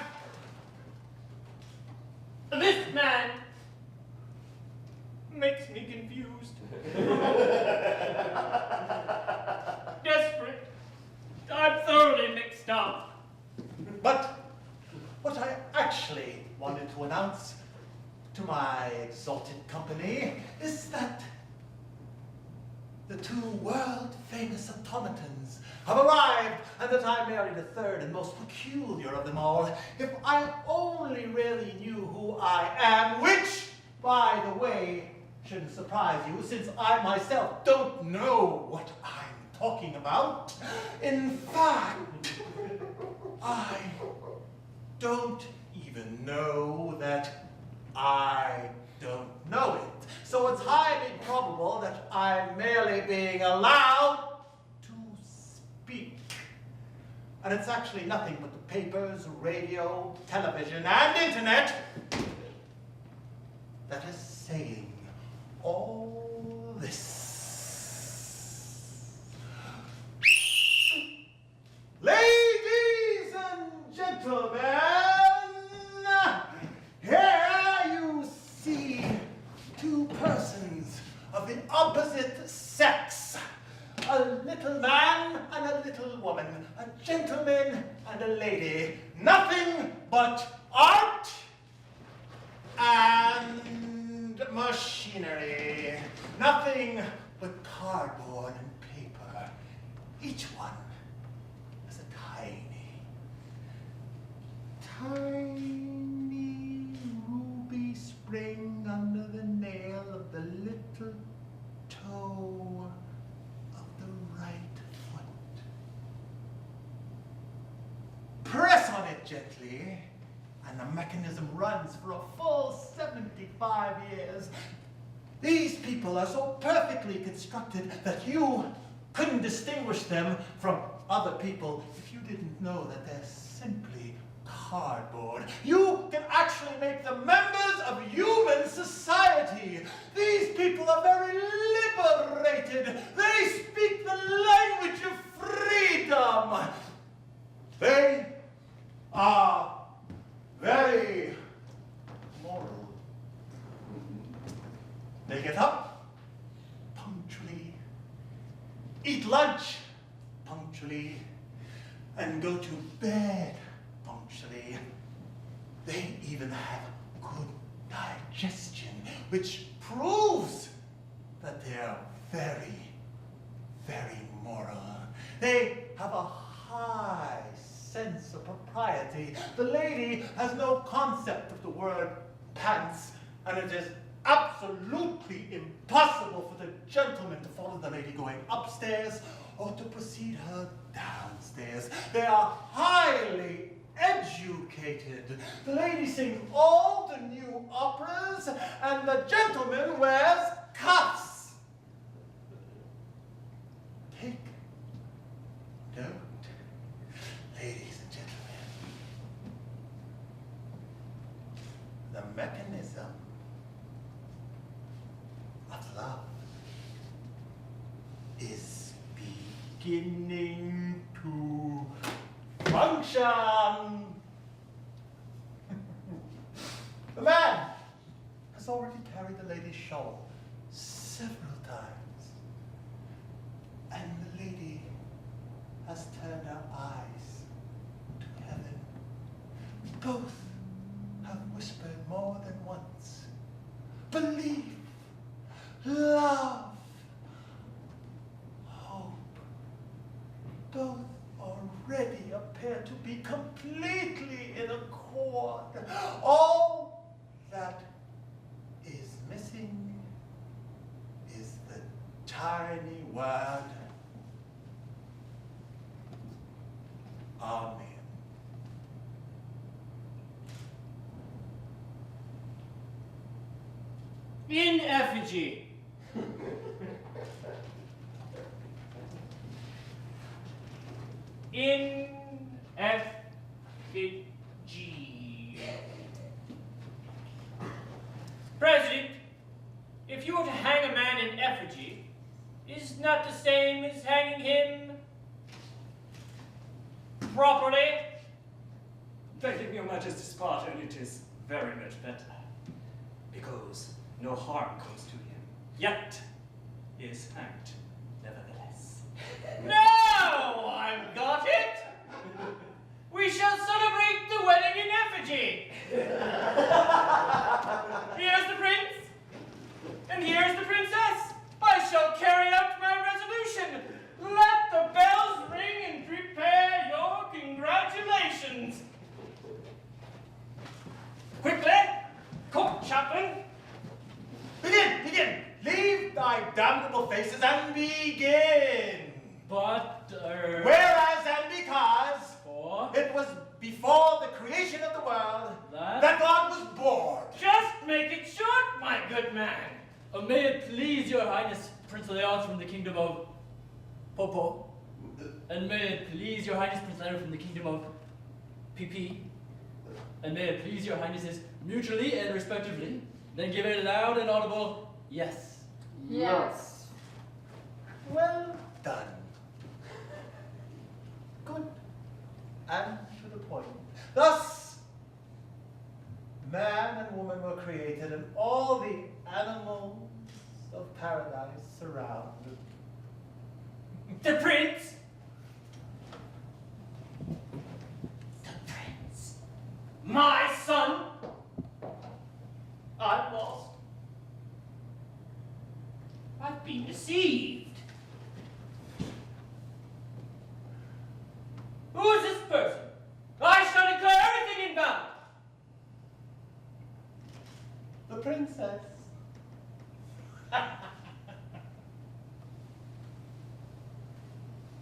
This man makes me confused. Desperate. I'm thoroughly mixed up. But what I actually wanted to announce to my exalted company is that the two world-famous automatons have arrived, and that I married the third and most peculiar of them all. If I only really knew who I am, which, by the way, shouldn't surprise you, since I myself don't know what I'm talking about. In fact, I don't even know that I don't know it. So it's highly probable that I'm merely being allowed to speak. And it's actually nothing but the papers, radio, television, and internet that is saying all this. Ladies and gentlemen, here you see two persons of the opposite sex. A little man and a little woman, a gentleman and a lady. Nothing but art and machinery. Nothing but cardboard and paper. Each one is a tiny ruby spring under the nail of the little toe of the right foot. Press on it gently, and the mechanism runs for a full 75 years. These people are so perfectly constructed that you couldn't distinguish them from other people if you didn't know that they're simply cardboard. You can actually make them members of human society. These people are very liberated. They speak the language of freedom. They are very moral. They get up punctually, eat lunch punctually, and go to bed punctually. They even have good digestion, which proves that they are very, very moral. They have a high sense of propriety. The lady has no concept of the word pants, and it is absolutely impossible for the gentleman to follow the lady going upstairs or to precede her downstairs. They are highly educated. The lady sings all the new operas, and the gentleman wears cuffs. Take note, ladies and gentlemen. The mechanism of love is beginning to function. The man has already carried the lady's shawl several times, and the lady has turned her eyes to heaven. Both have whispered more than once, belief, love, hope. Both already appear to be completely in accord. All that is missing is the tiny word Amen. In effigy. In effigy. President, if you were to hang a man in effigy, is not the same as hanging him properly? Taking your Majesty's pardon, it is very much better, because no harm comes to him. Yet he is hanged, nevertheless. No, I've got it. We shall celebrate the wedding in effigy. You chaplain. Begin! Leave thy damnable faces and begin! But, Whereas and because it was before the creation of the world that God was born. Just make it short, my good man. May it please your highness, Prince Leonce from the kingdom of Popo. And may it please your highness, Prince Lena from the kingdom of PP. And may it please your highnesses mutually and respectively, then give a loud and audible yes. Yes. Well done. Good. And to the point. Thus, man and woman were created, and all the animals of paradise surround them. The prince. My son. I'm lost. I've been deceived. Who is this person? I shall declare everything invalid. The princess.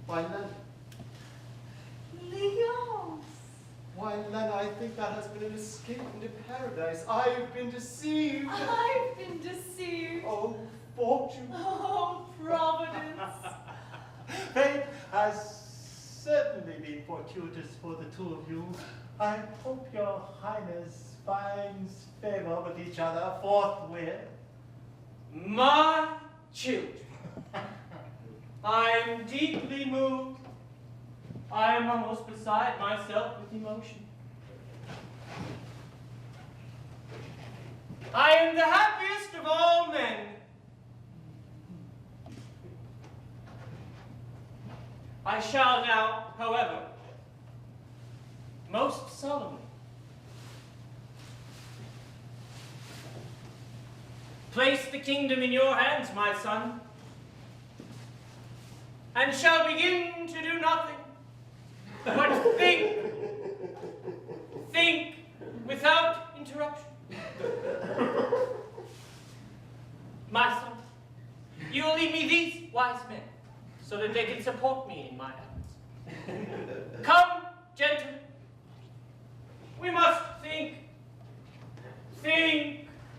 Why, Lena? Leonce. Why, Lena, I think that has been an escape into paradise. I've been deceived. I've been deceived. Oh, fortune. Oh, Providence. Fate has certainly been fortuitous for the two of you. I hope your highness finds favor with each other forthwith. My children. I am deeply moved. I am almost beside myself with emotion. I am the happiest of all men. I shall now, however, most solemnly place the kingdom in your hands, my son, and shall begin to do nothing but think without interruption. My son, you will leave me these wise men, so that they can support me in my efforts. Come, gentlemen, we must think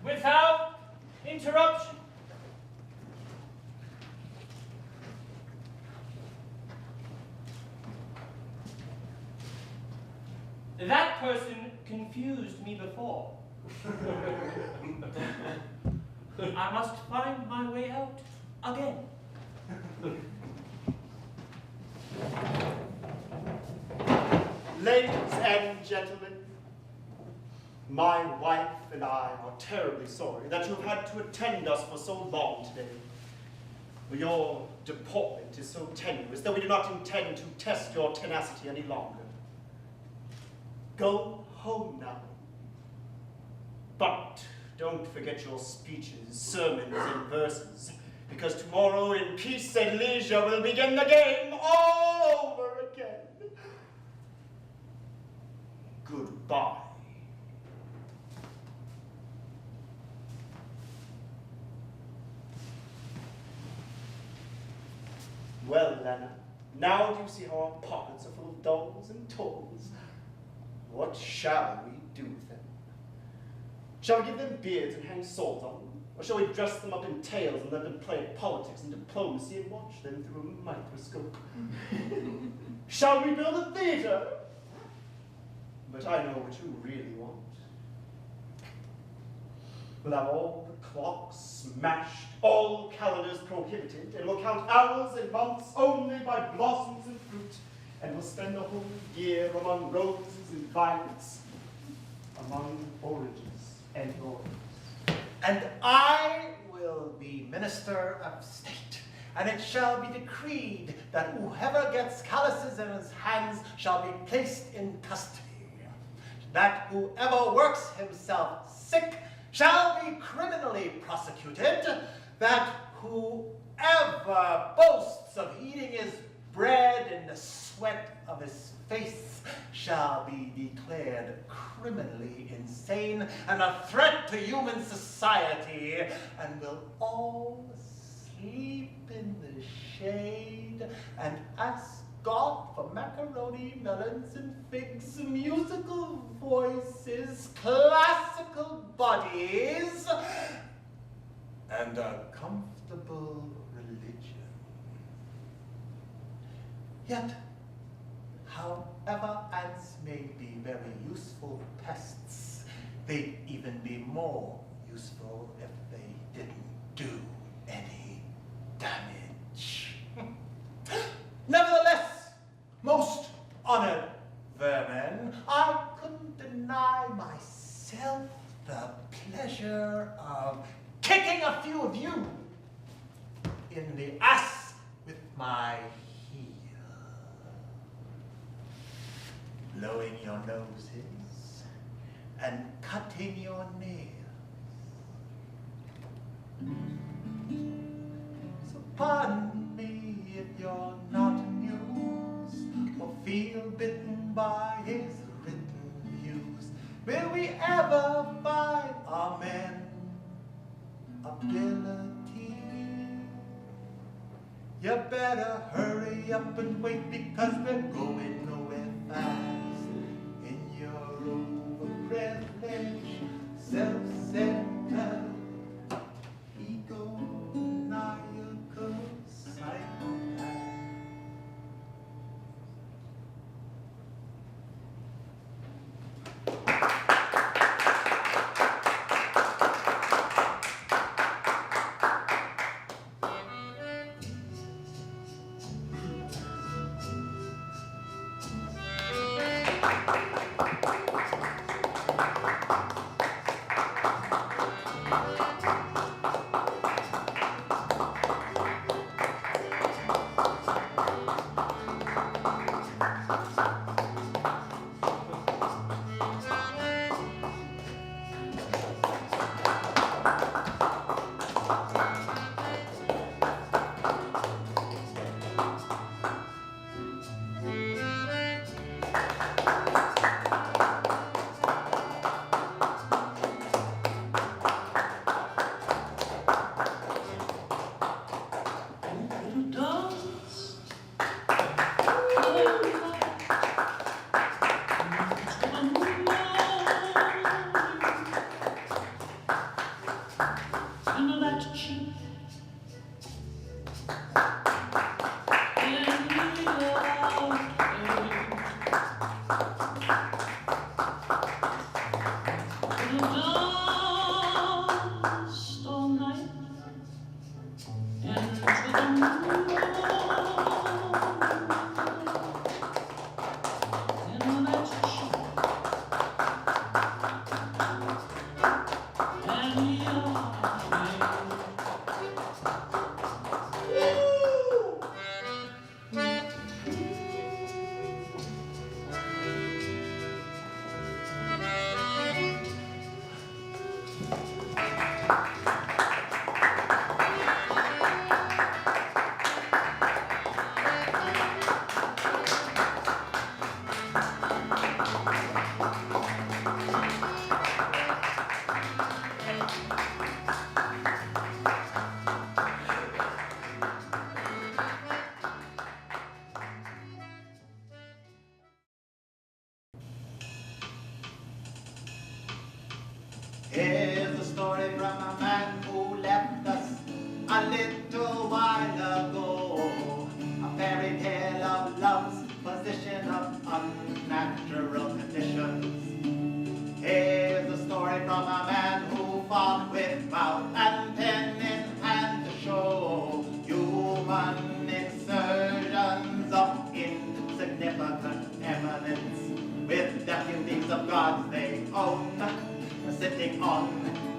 without interruption. That person confused me before. I must find my way out again. Ladies and gentlemen, my wife and I are terribly sorry that you have had to attend us for so long today. Your deportment is so tenuous that we do not intend to test your tenacity any longer. Go home now. But don't forget your speeches, sermons, and verses, because tomorrow in peace and leisure we'll begin the game all over again. Goodbye. Well, Lena, now do you see how our pockets are full of dollars and tolls? What shall we do with them? Shall we give them beards and hang swords on them? Or shall we dress them up in tails and let them play at politics and diplomacy and watch them through a microscope? Shall we build a theater? But I know what you really want. We'll have all the clocks smashed, all calendars prohibited, and we'll count hours and months only by blossoms and fruit, and we'll spend the whole year among roses and violets, among oranges and roses. And I will be minister of state, and it shall be decreed that whoever gets calluses in his hands shall be placed in custody, that whoever works himself sick shall be criminally prosecuted, that whoever boasts of eating his bread in the sweat of his face shall be declared criminally insane and a threat to human society, and will all sleep in the shade and ask God for macaroni, melons, and figs, musical voices, classical bodies, and a comfortable religion. Yet, however ants may be very useful pests, they'd even be more useful if they didn't do any damage. Nevertheless, most honored vermin, I couldn't deny myself the pleasure of kicking a few of you in the ass with my heel, blowing your noses and cutting your nails. So pardon me if you're not amused or feel bitten by his written views. Will we ever find our men ability? You better hurry up and wait, because we're going nowhere fast in your overprivileged, self-centered, egomaniacal psychopath. Here's a story from a man who left us a little while ago. A fairy tale of love's position of unnatural conditions. Here's a story from a man who fought with mouth and pen in hand to show human insertions of insignificant eminence with deputies of gods they own, sitting on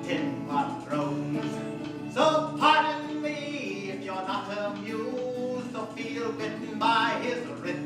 tin pot thrones. So pardon me if you're not amused or feel bitten by his written